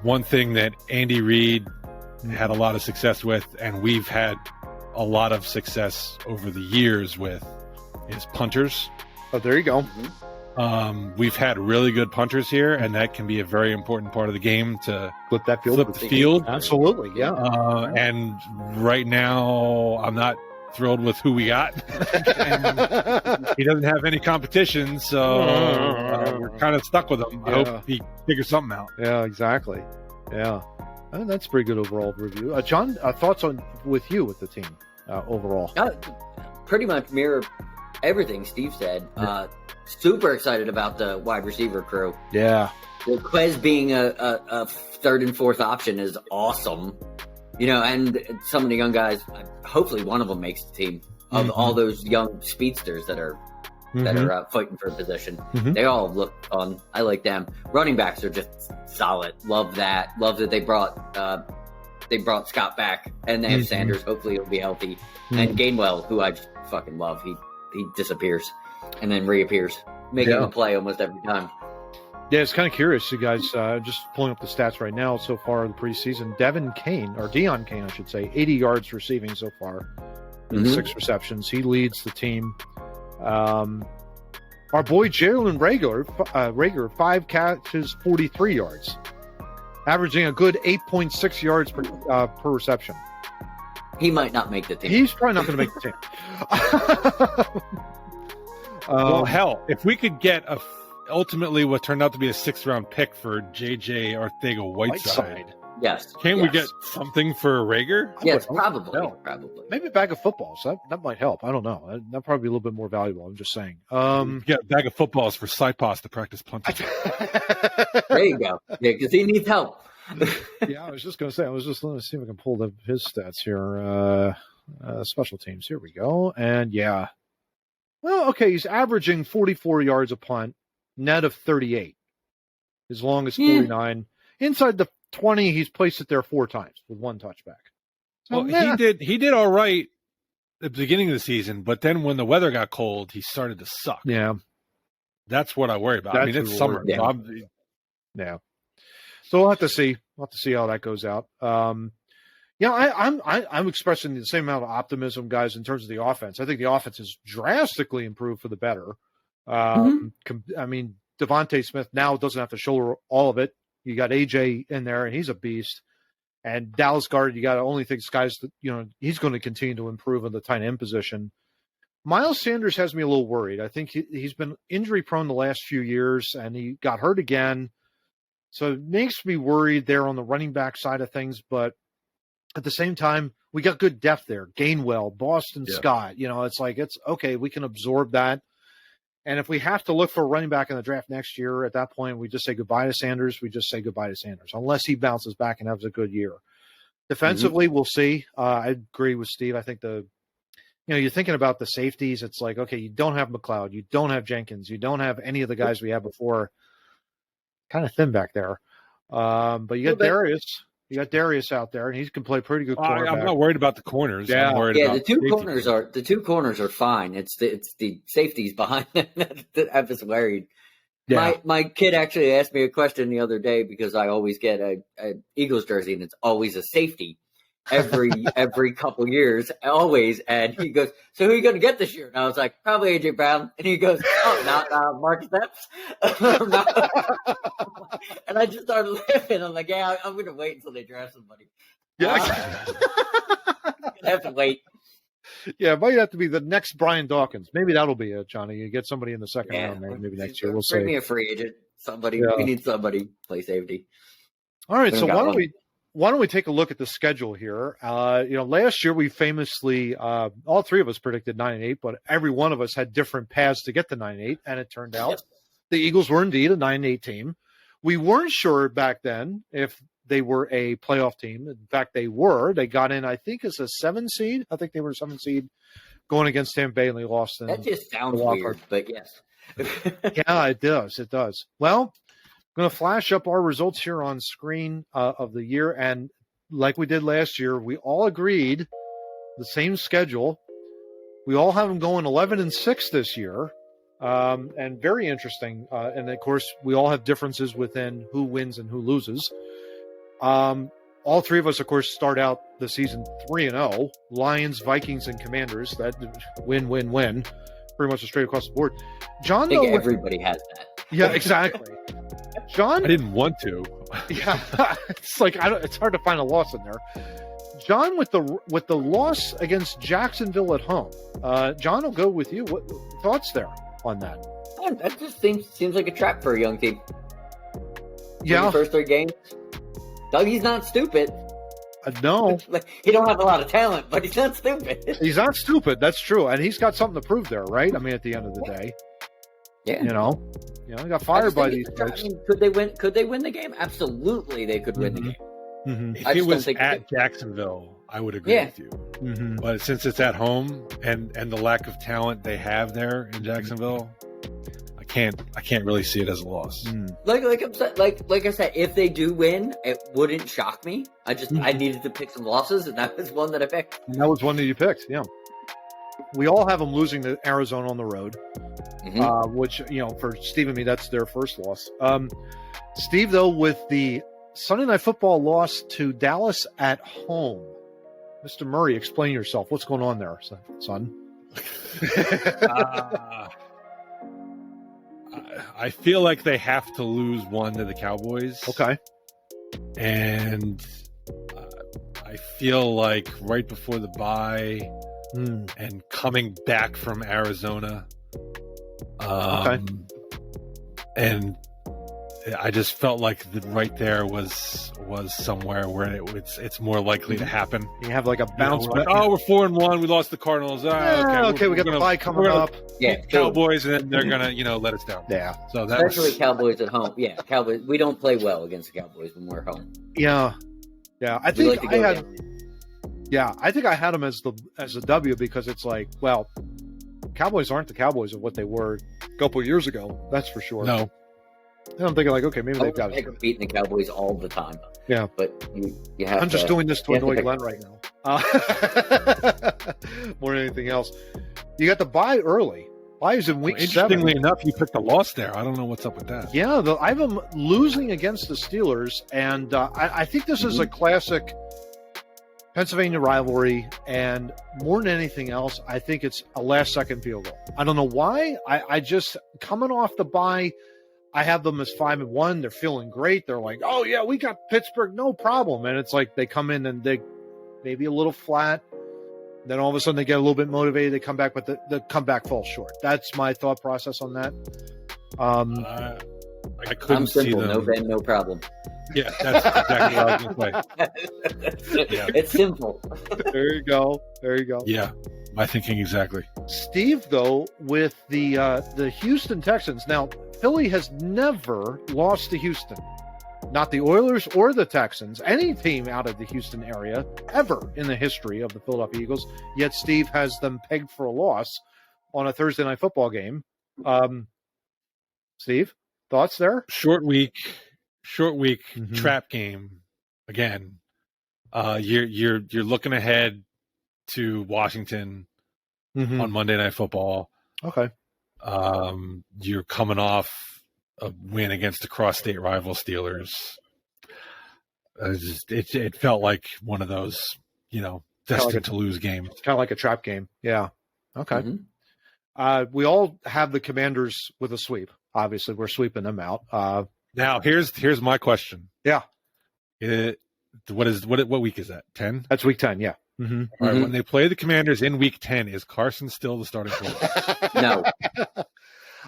one thing that Andy Reid had a lot of success with, and we've had a lot of success over the years with, is punters. Oh, there you go. We've had really good punters here, and that can be a very important part of the game to flip the field. Absolutely, yeah. And right now, I'm not thrilled with who we got. He doesn't have any competition, so we're kind of stuck with him. I hope he figures something out. Yeah, exactly. Yeah, that's a pretty good overall review. John, thoughts with the team overall? Pretty much mirror everything Steve said. Super excited about the wide receiver crew. Yeah, Quez being a third and fourth option is awesome. You know, and some of the young guys, hopefully one of them makes the team. Of all those young speedsters that are fighting for a position, they all look fun. I like them. Running backs are just solid. Love that. Love that they brought Scott back, and they have Sanders. Hopefully he'll be healthy. And Gainwell, who I just fucking love. He disappears and then reappears, making a play almost every time. Yeah, it's kind of curious, you guys. Just pulling up the stats right now so far in the preseason. Deon Cain, I should say, 80 yards receiving so far in 6 receptions. He leads the team. Our boy Jalen Reagor, 5 catches, 43 yards, averaging a good 8.6 yards per reception. He might not make the team. He's probably not going to make the team. Well, hell, if we could get ultimately what turned out to be a 6th-round pick for J.J. Arcega-Whiteside. Yes. Can't we get something for Rager? Yes, probably. Maybe a bag of footballs. That might help. I don't know. That'd probably be a little bit more valuable. I'm just saying. Yeah, a bag of footballs for Sipos to practice punting. There you go. Yeah, because he needs help. Yeah, I was just going to say. I was just going to see if I can pull his stats here. Special teams. Here we go. And yeah. Well, okay. He's averaging 44 yards a punt, net of 38. As long as 49. Inside the 20, he's placed it there 4 times with 1 touchback. So, he did all right at the beginning of the season, but then when the weather got cold, he started to suck. Yeah. That's what I worry about. I mean, it's summer. Yeah. Yeah. So we'll have to see. We'll have to see how that goes out. Yeah, I'm expressing the same amount of optimism, guys, in terms of the offense. I think the offense has drastically improved for the better. I mean, Devontae Smith now doesn't have to shoulder all of it. You got AJ in there, and he's a beast. And Dallas Goedert, you got to only think he's going to continue to improve in the tight end position. Miles Sanders has me a little worried. I think he's been injury prone the last few years, and he got hurt again. So it makes me worried there on the running back side of things. But at the same time, we got good depth there. Gainwell, Boston Scott. It's like, it's okay. We can absorb that. And if we have to look for a running back in the draft next year, at that point, we just say goodbye to Sanders. We just say goodbye to Sanders, unless he bounces back and has a good year. Defensively, we'll see. I agree with Steve. I think you're thinking about the safeties. It's like, okay, you don't have McLeod. You don't have Jenkins. You don't have any of the guys we had before. Kind of thin back there. But you got Darius. You got Darius out there, and he can play pretty good cornerback. I'm not worried about the corners. Yeah, I'm worried about the two corners are fine. It's the safeties behind them that I was worried. Yeah. My kid actually asked me a question the other day because I always get a Eagles jersey and it's always a safety every couple years, always. And he goes, "So who are you going to get this year?" And I was like, "Probably AJ Brown." And he goes, "Oh, not Mark Stepps." And I just started laughing. I'm like, "Yeah, I'm going to wait until they draft somebody." Yeah. I have to wait. Yeah, it might have to be the next Brian Dawkins. Maybe that'll be it, Johnny. You get somebody in the second Yeah, round, maybe next year. We'll bring see. me a free agent. Somebody. Yeah. We need somebody play safety. All right, We so don't got why don't we take a look at the schedule here? Last year we famously, all three of us predicted 9-8, but every one of us had different paths to get to 9-8, and it turned out the Eagles were indeed a 9-8 team. We weren't sure back then if they were a playoff team. In fact, they were. They got in, I think, as a 7 seed. I think they were a 7 seed going against Tampa Bay, and they lost. That just sounds weird, but yes. Yeah, it does. It does. Well, I'm going to flash up our results here on screen of the year. And like we did last year, we all agreed the same schedule. We all have them going 11-6 this year. And very interesting. And of course, we all have differences within who wins and who loses. All three of us, of course, start out the season 3-0. Lions, Vikings, and Commanders. That win. Pretty much straight across the board. John, I think everybody has that. Yeah, exactly. John, I didn't want to. Yeah, it's like it's hard to find a loss in there. John, with the loss against Jacksonville at home. John, will go with you. What thoughts there on that? That just seems like a trap for a young team. Yeah, the first 3 games. Dougie's not stupid. No, he don't have a lot of talent, but he's not stupid. He's not stupid. That's true, and he's got something to prove there, right? I mean, at the end of the day, yeah, he got fired by these folks. I mean, could they win? Could they win the game? Absolutely, they could win the game. Mm-hmm. If it was at Jacksonville, I would agree with you. Mm-hmm. But since it's at home and the lack of talent they have there in Jacksonville, I can't really see it as a loss. Like I said, if they do win, it wouldn't shock me. I needed to pick some losses, and that was one that I picked. And that was one that you picked. Yeah, we all have them losing to Arizona on the road, which for Steve and me, that's their first loss. Steve, though, with the Sunday Night Football loss to Dallas at home, Mr. Murray, explain yourself. What's going on there, son? I feel like they have to lose one to the Cowboys. Okay. And I feel like right before the bye and coming back from Arizona. And I just felt like right there was somewhere where it's more likely to happen. You have like a bounce back. We're 4-1. We lost the Cardinals. Okay, we got the bye coming up. Yeah, Cowboys, and then they're gonna let us down. Yeah. So especially Cowboys at home. Yeah, Cowboys. We don't play well against the Cowboys when we're home. Yeah. I think I think I had them as a W because it's like, well, Cowboys aren't the Cowboys of what they were a couple of years ago. That's for sure. No. And I'm thinking like, okay, maybe they've got it. Beating the Cowboys all the time. Yeah, but you have. I'm just doing this to annoy Glenn right now, more than anything else. You got the bye early. Bye is in week 7. Interestingly enough, you picked a loss there. I don't know what's up with that. Yeah, I have them losing against the Steelers, and I think this is a classic Pennsylvania rivalry, and more than anything else, I think it's a last-second field goal. I don't know why. I just coming off the bye. I have them as 5-1. They're feeling great. They're like, oh yeah, we got Pittsburgh, no problem. And it's like they come in and they maybe a little flat. Then all of a sudden they get a little bit motivated. They come back, but the comeback falls short. That's my thought process on that. I couldn't see them. No bend, no problem. Yeah, that's exactly what I was going to say. Yeah. It's simple. There you go. Yeah, my thinking exactly. Steve, though, with the Houston Texans. Now, Philly has never lost to Houston. Not the Oilers or the Texans, any team out of the Houston area ever in the history of the Philadelphia Eagles. Yet Steve has them pegged for a loss on a Thursday night football game. Steve, thoughts there? Short week, trap game again. You're looking ahead to Washington on Monday Night Football. Okay. You're coming off a win against the cross-state rival Steelers. It felt like one of those, destined to lose games. Kind of like a trap game. Yeah. Okay. We all have the Commanders with a sweep. Obviously, we're sweeping them out. Now, here's my question. Yeah. What week is that? 10? That's week 10. Yeah. Mm-hmm. All right, when they play the Commanders in week 10, is Carson still the starting quarterback? No.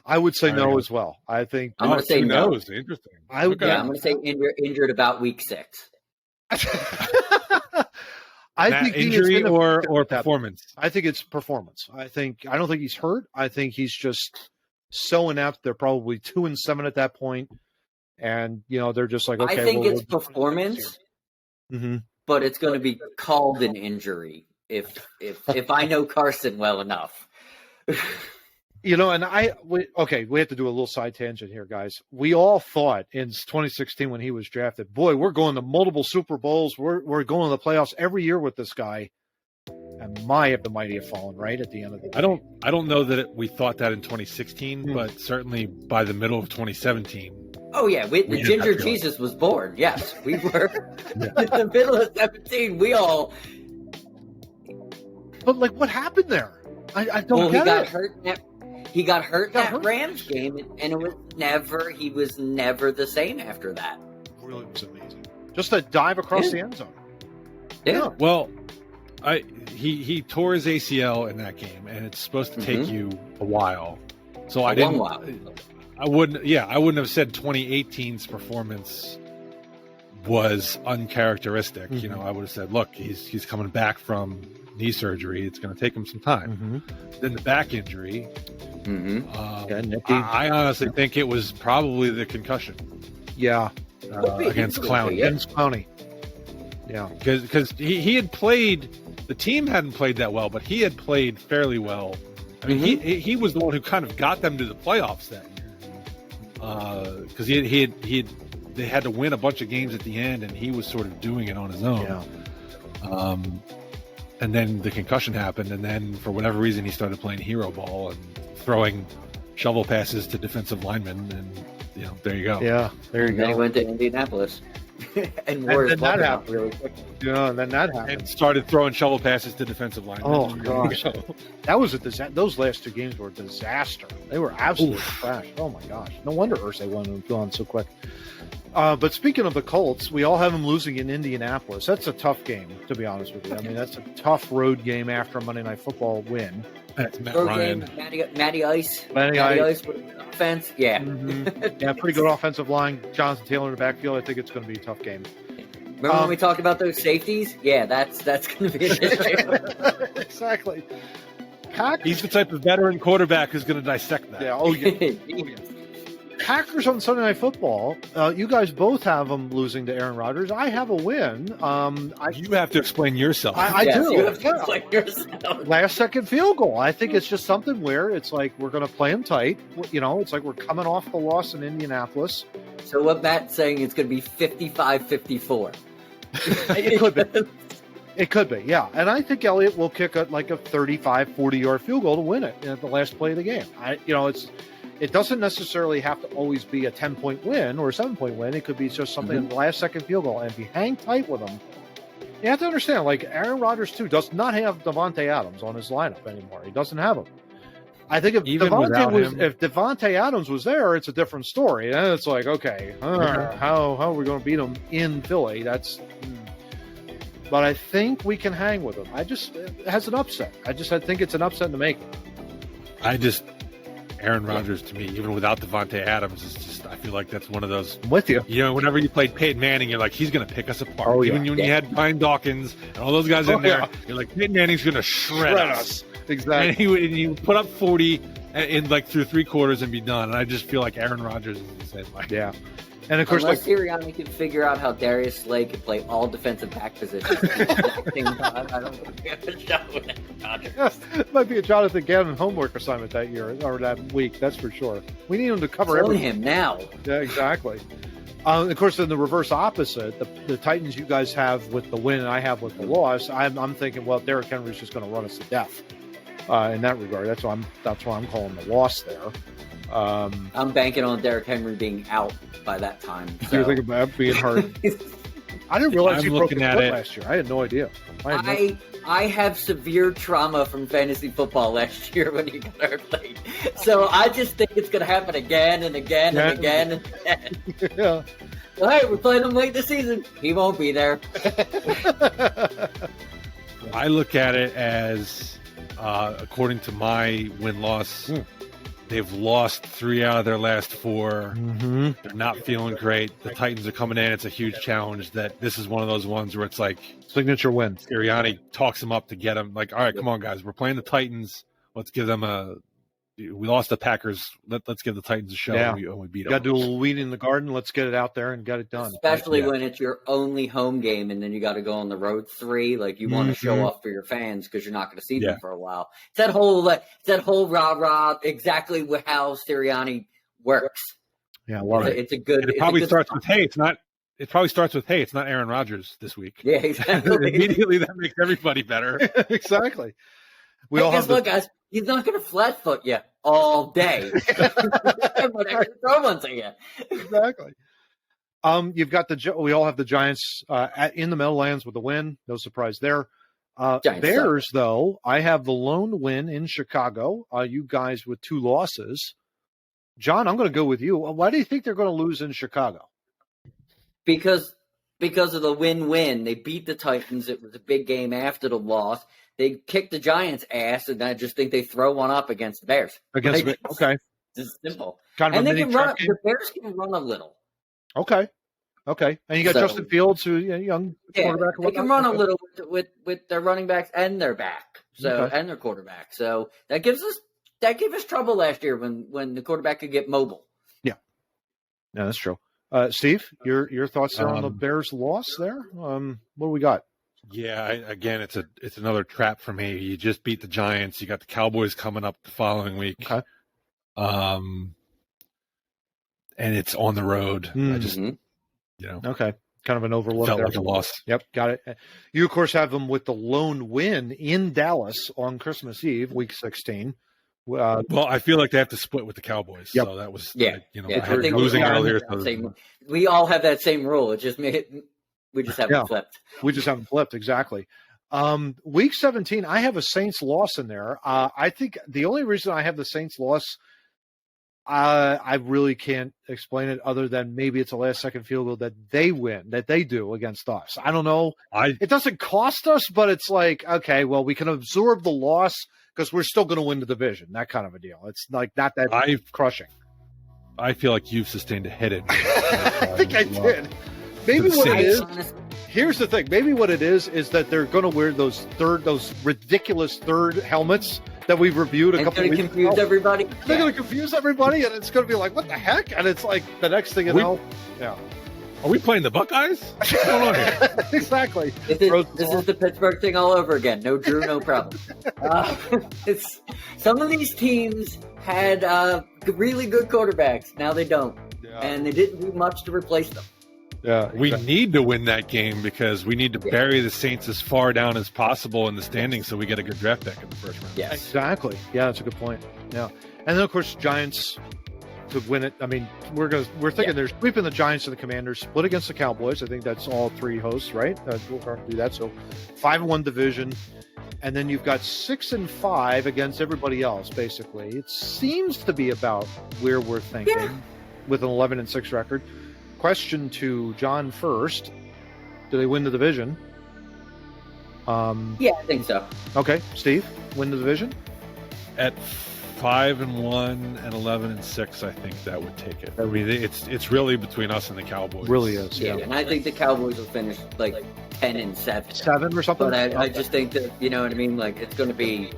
I would say no as well. I think I'm going to say no. Interesting. I'm going to say injured about week 6. I think injury or performance. I think it's performance. I don't think he's hurt. I think he's just so inept. They're probably 2-7 at that point, and they're just like, okay. I think it's performance, but it's going to be called an injury if I know Carson well enough. And we have to do a little side tangent here, guys. We all thought in 2016 when he was drafted, boy, we're going to multiple Super Bowls. We're going to the playoffs every year with this guy. And the mighty have fallen right at the end of the day. I don't know that we thought that in 2016, but certainly by the middle of 2017. Oh yeah, the Ginger Jesus was born. Yes, we were in the middle of 17. We all. But what happened there? I don't get it. He got hurt that Rams game, and he was never the same after that. It really was amazing. Just a dive across the end zone. Yeah. Well, he tore his ACL in that game, and it's supposed to take you a while. So I wouldn't have said 2018's performance was uncharacteristic. I would have said, look, he's coming back from knee surgery. It's going to take him some time. Then the back injury. I honestly think it was probably the concussion. Yeah, against Clowney. Yeah, because he had played. The team hadn't played that well, but he had played fairly well. I mean, he was the one who kind of got them to the playoffs that year. Because they had to win a bunch of games at the end, and he was sort of doing it on his own. Yeah. And then the concussion happened, and then for whatever reason he started playing hero ball and throwing shovel passes to defensive linemen, and there you go. Yeah, there you go. Then he went to Indianapolis and wore his button out really quick. Yeah, and then that happened. And started throwing shovel passes to defensive linemen. Oh gosh, that was a disaster. Those last 2 games were a disaster. They were absolutely trash. Oh my gosh, no wonder Irsay won and gone so quick. But speaking of the Colts, we all have them losing in Indianapolis. That's a tough game, to be honest with you. I mean, that's a tough road game after a Monday Night Football win. That's Matt Ryan. Matty Ice with offense. Yeah. Yeah, pretty good offensive line. Jonathan Taylor in the backfield. I think it's going to be a tough game. Remember when we talked about those safeties? Yeah, that's going to be an issue. Exactly. He's the type of veteran quarterback who's going to dissect that. Yeah. Oh, yeah. Packers on Sunday Night Football. You guys both have them losing to Aaron Rodgers. I have a win. You have to explain yourself. I do. You have to explain yourself. Last second field goal. I think it's just something where it's like we're going to play them tight. It's like we're coming off the loss in Indianapolis. So what Matt's saying, it's going to be 55-54. It could be. It could be, yeah. And I think Elliott will kick a 35, 40-yard field goal to win it at the last play of the game. It doesn't necessarily have to always be a 10-point win or a 7-point win. It could be just something in the last second field goal. And if you hang tight with them, you have to understand, Aaron Rodgers, too, does not have Devontae Adams on his lineup anymore. He doesn't have him. I think if Devontae Adams was there, it's a different story. And it's like, okay, how are we going to beat him in Philly? But I think we can hang with him. It has an upset. I think it's an upset to make. Aaron Rodgers, to me, even without Devontae Adams, is just, I feel like that's one of those. I'm with you. Whenever you played Peyton Manning, you're like, he's going to pick us apart. Even when you had Brian Dawkins and all those guys in there, you're like, Peyton Manning's going to shred us. Exactly. And he would put up 40 in through 3 quarters and be done. And I just feel like Aaron Rodgers is the same way. Yeah. And of course, unless Sirianni can figure out how Darius Slay can play all defensive back positions at the exact same time, I don't think we have a shot with Rodgers. Yes, it might be a Jonathan Gannon homework assignment that year or that week. That's for sure. We need him to cover everything. Him now. Yeah, exactly. Of course, in the reverse opposite, the Titans you guys have with the win and I have with the loss. I'm thinking, well, Derrick Henry's just going to run us to death in that regard. That's why I'm calling the loss there. I'm banking on Derrick Henry being out by that time. You're So. thinking about being hurt. I didn't realize I'm you broke his looking at foot it. last year. I had no idea. I have severe trauma from fantasy football last year when he got hurt late. So I just think it's going to happen again and again and again and again. Yeah. All right, we're playing him late this season. He won't be there. I look at it as, according to my win-loss, they've lost 3 out of their last 4. Mm-hmm. They're not feeling great. The Titans are coming in. It's a huge challenge. That this is one of those ones where it's like Signature win. Sirianni talks them up to get them. Like, all right, come on, guys. We're playing the Titans. Let's give them a. We lost the Packers. Let's give the Titans a show. Yeah. And we beat them. Got to do a little weed in the garden. Let's get it out there and get it done. Especially Yeah. when it's your only home game and then you got to go on the road 3. Like you want to show off for your fans because you're not going to see them for a while. It's that whole rah-rah, exactly how Sirianni works. Yeah, I love it. It's a good. It probably starts with, hey, it's not. It probably starts with, hey, it's not Aaron Rodgers this week. Yeah, exactly. Immediately, that makes everybody better. Exactly. Guess what, guys? He's not going to flat foot you all day. But I can throw one to you. Exactly. You've got we all have the Giants in the Meadowlands with the win. No surprise there. Bears, though, I have the lone win in Chicago. You guys with 2 losses. John, I'm going to go with you. Why do you think they're going to lose in Chicago? Because of the win-win. They beat the Titans. It was a big game after the loss. They kicked the Giants' ass, and I just think they throw one up against the Bears. Okay. It's simple. Kind of and a they mini can run. trap game? The Bears can run a little. Okay. And you got Justin Fields, who young quarterback. They can run a little with their running backs and their back, and their quarterback. So that gave us trouble last year when the quarterback could get mobile. Yeah, that's true. Steve, your thoughts there on the Bears' loss there? What do we got? Yeah, again, it's another trap for me. You just beat the Giants. You got the Cowboys coming up the following week. Okay. And it's on the road. I just, Okay. Kind of an overlook felt there. like a loss. Yep, got it. You, of course, have them with the lone win in Dallas on Christmas Eve, Week 16. Well, I feel like they have to split with the Cowboys. Yep. So that was, I think losing earlier. We all have that same rule. It just we just haven't flipped. We just haven't flipped, exactly. Week 17, I have a Saints loss in there. I think the only reason I have the Saints loss, I really can't explain it other than maybe it's a last-second field goal that they win, that they do against us. I don't know. It doesn't cost us, but it's like, okay, well, we can absorb the loss because we're still going to win the division, that kind of a deal. It's like not that crushing. I feel like you've sustained a headache. I think I did. Maybe what it is, here's the thing. Maybe what it is that they're going to wear those ridiculous third helmets that we've reviewed a couple of weeks ago. Confuse everybody. They're going to confuse everybody, and it's going to be like, what the heck? And it's like the next thing you know, Are we playing the Buckeyes? What's going on here? Exactly. This is the Pittsburgh thing all over again. No Drew, no problem. Some of these teams had really good quarterbacks. Now they don't. Yeah. And they didn't do much to replace them. Yeah, exactly. We need to win that game because we need to bury the Saints as far down as possible in the standings so we get a good draft pick in the first round. Yes. Exactly. Yeah, that's a good point. Yeah. And then, of course, Giants to win it. I mean, we're thinking they're sweeping the Giants and the Commanders, split against the Cowboys. I think that's all 3 hosts, right? We'll do that. So 5-1 division. And then you've got 6-5 against everybody else, basically. It seems to be about where we're thinking with an 11-6 record. Question to John first. Do they win the division? Yeah, I think so. Okay. Steve, win the division? At 5-1 and 11-6, I think that would take it. I mean, it's really between us and the Cowboys. Really is. Yeah, and I think the Cowboys will finish like 10-7. 7 or something? But I just think that, you know what I mean? Like, it's going to be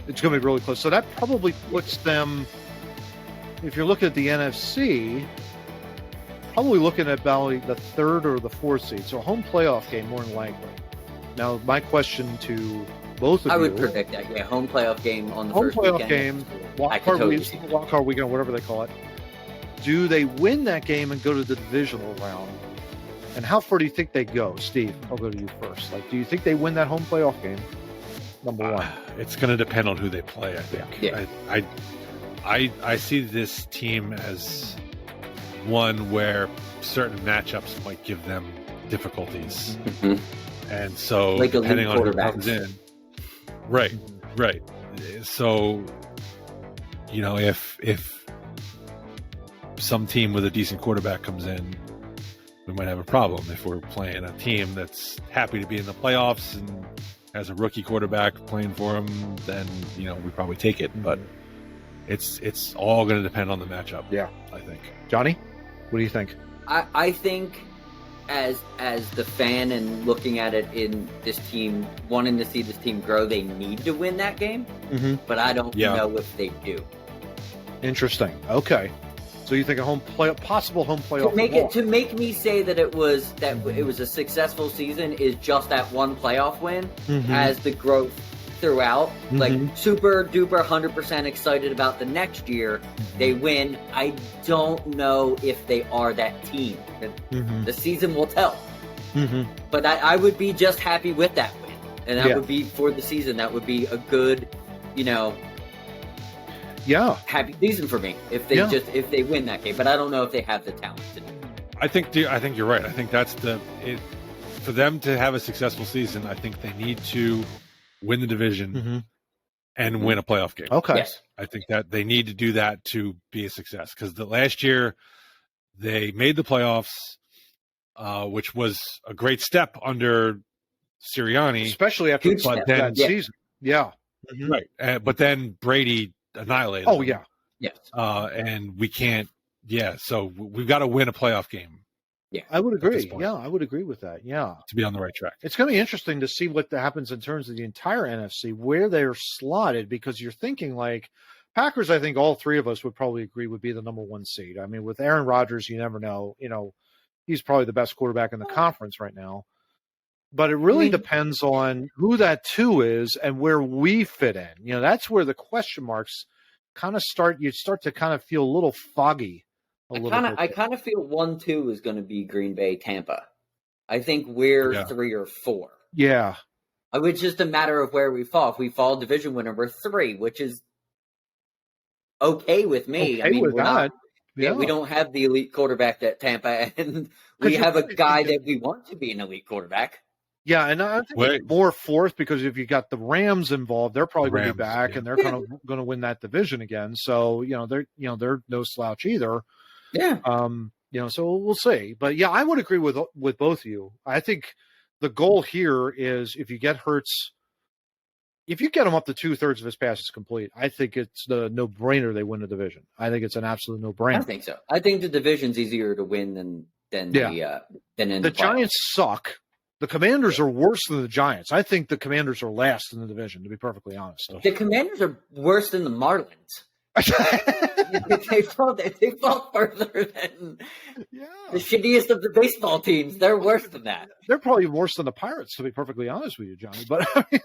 really close. So that probably puts them, if you're looking at the NFC, probably looking at about the 3rd or the 4th seed. So a home playoff game more than likely. Now, my question to both of you. I would predict that. Yeah, home playoff game on the home first playoff weekend. wild card weekend, whatever they call it. Do they win that game and go to the divisional round? And how far do you think they go? Steve, I'll go to you first. Like, do you think they win that home playoff game? Number one. It's going to depend on who they play, I think. Yeah. I see this team as one where certain matchups might give them difficulties, and so Like depending on who quarterbacks. comes in, right. So, if some team with a decent quarterback comes in, we might have a problem. If we're playing a team that's happy to be in the playoffs and has a rookie quarterback playing for them, then we probably take it. But it's all going to depend on the matchup. Yeah, I think. Johnny, what do you think? I think as the fan and looking at it in this team, wanting to see this team grow, they need to win that game. But I don't know if they do. Interesting. Okay. So you think possible home playoff to make me say that it was a successful season is just that one playoff win as the growth throughout. Like super duper 100% excited about the next year. They win. I don't know if they are that team. The season will tell. But I would be just happy with that win, and that would be for the season. That would be a good, happy season for me if they win that game. But I don't know if they have the talent to do it. I think you're right. I think that's for them to have a successful season. I think they need to win the division and win a playoff game. Okay. Yes. I think that they need to do that to be a success, because the last year they made the playoffs, which was a great step under Sirianni, especially after that season. Yeah. Right. But then Brady annihilated. Oh, them. yeah. Yes. And we can't. Yeah. So we've got to win a playoff game. Yeah, I would agree. Yeah, I would agree with that. Yeah. To be on the right track. It's going to be interesting to see what happens in terms of the entire NFC, where they're slotted, because you're thinking like Packers, I think all three of us would probably agree would be the number one seed. I mean, with Aaron Rodgers, you never know. He's probably the best quarterback in the conference right now. But it really depends on who that two is and where we fit in. That's where the question marks kind of start. You start to kind of feel a little foggy. I kind of feel 1-2 is going to be Green Bay, Tampa. I think we're 3 or 4. Yeah. It's just a matter of where we fall. If we fall division winner, we're 3, which is okay with me. Okay, we're not. We don't have the elite quarterback at Tampa, and we have a guy that we want to be an elite quarterback. Yeah, and I think it's more fourth, because if you got the Rams involved, they're probably going to be back, and they're kind of going to win that division again. So they're no slouch either. Yeah. So we'll see. But yeah, I would agree with both of you. I think the goal here is, if you get Hurts, if you get him up to 2/3 of his passes complete, I think it's the no-brainer they win the division. I think it's an absolute no-brainer. I think so. I think the division's easier to win than in the Giants suck. The Commanders are worse than the Giants. I think the Commanders are last in the division, to be perfectly honest. The Commanders are worse than the Marlins. they fall further than the shittiest of the baseball teams. They're worse than that. They're probably worse than the Pirates, to be perfectly honest with you, Johnny. But I mean,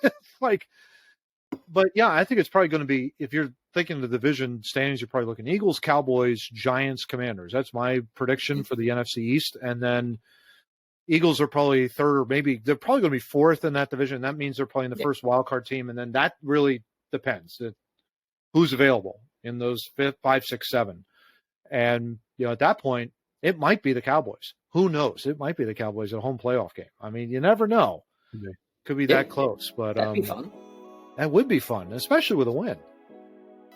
but yeah, I think it's probably going to be, if you're thinking the division standings, you're probably looking Eagles, Cowboys, Giants, Commanders. That's my prediction for the NFC East. And then Eagles are probably third, or maybe they're probably going to be fourth in that division. That means they're playing the first wild card team, and then that really depends who's available in those 5, 6, 7. And at that point, it might be the Cowboys. Who knows? It might be the Cowboys at a home playoff game. I mean, you never know. Could be that close, but that'd be fun. That would be fun, especially with a win.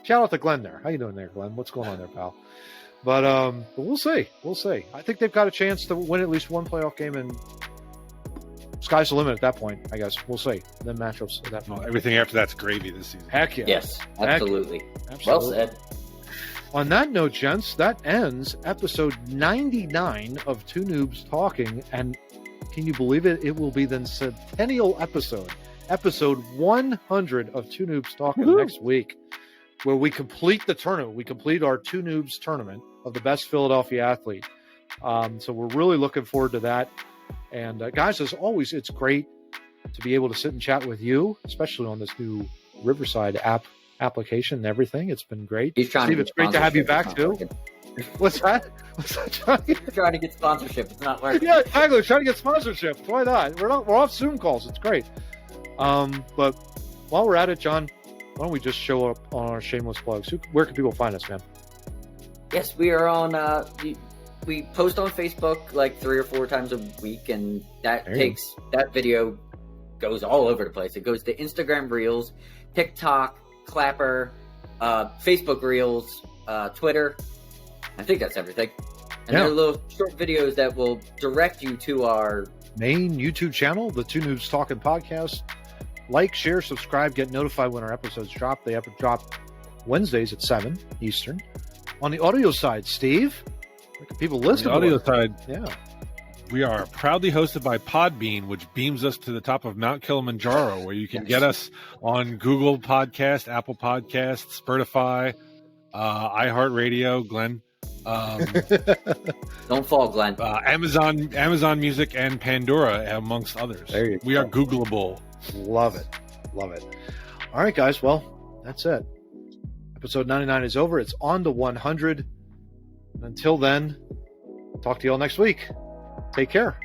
Shout out to Glenn there. How you doing there, Glenn? What's going on there, pal? But we'll see. We'll see. I think they've got a chance to win at least one playoff game, and sky's the limit at that point, I guess. We'll see. Then matchups at that point. Everything after that's gravy this season. Heck yeah. Yes, absolutely. Well said. On that note, gents, that ends episode 99 of Two Noobs Talking. And can you believe it? It will be the centennial episode 100 of Two Noobs Talking next week, where we complete the tournament. We complete our Two Noobs tournament of the best Philadelphia athlete. So we're really looking forward to that. And guys, as always, it's great to be able to sit and chat with you, especially on this new Riverside application and everything. It's been great. Steve, it's great to have you back too. What's that? Johnny? Trying to get sponsorship. It's not working. Yeah, exactly. Trying to get sponsorship. Why not? We're off Zoom calls. It's great. But while we're at it, John, why don't we just show up on our shameless plugs? Where can people find us, man? Yes, we are on. We post on Facebook like 3 or 4 times a week, and that video goes all over the place. It goes to Instagram Reels, TikTok, Clapper, Facebook Reels, Twitter. I think that's everything. And they're little short videos that will direct you to our main YouTube channel, the Two Noobs Talking Podcast. Like, share, subscribe, get notified when our episodes drop. They drop Wednesdays at 7 Eastern. On the audio side, Steve, where can people listen? On the audio side, yeah. We are proudly hosted by Podbean, which beams us to the top of Mount Kilimanjaro, where you can get us on Google Podcast, Apple Podcasts, Spotify, iHeartRadio, Glenn. Don't fall, Glenn. Amazon Music, and Pandora, amongst others. We are Googleable. Love it. Love it. All right, guys. Well, that's it. Episode 99 is over. It's on to 100. Until then, talk to you all next week. Take care.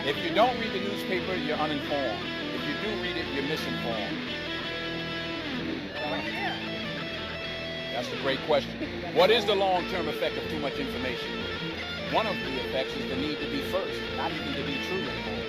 If you don't read the newspaper, you're uninformed. If you do read it, you're misinformed. That's a great question. What is the long-term effect of too much information? One of the effects is the need to be first, not even to be truly informed.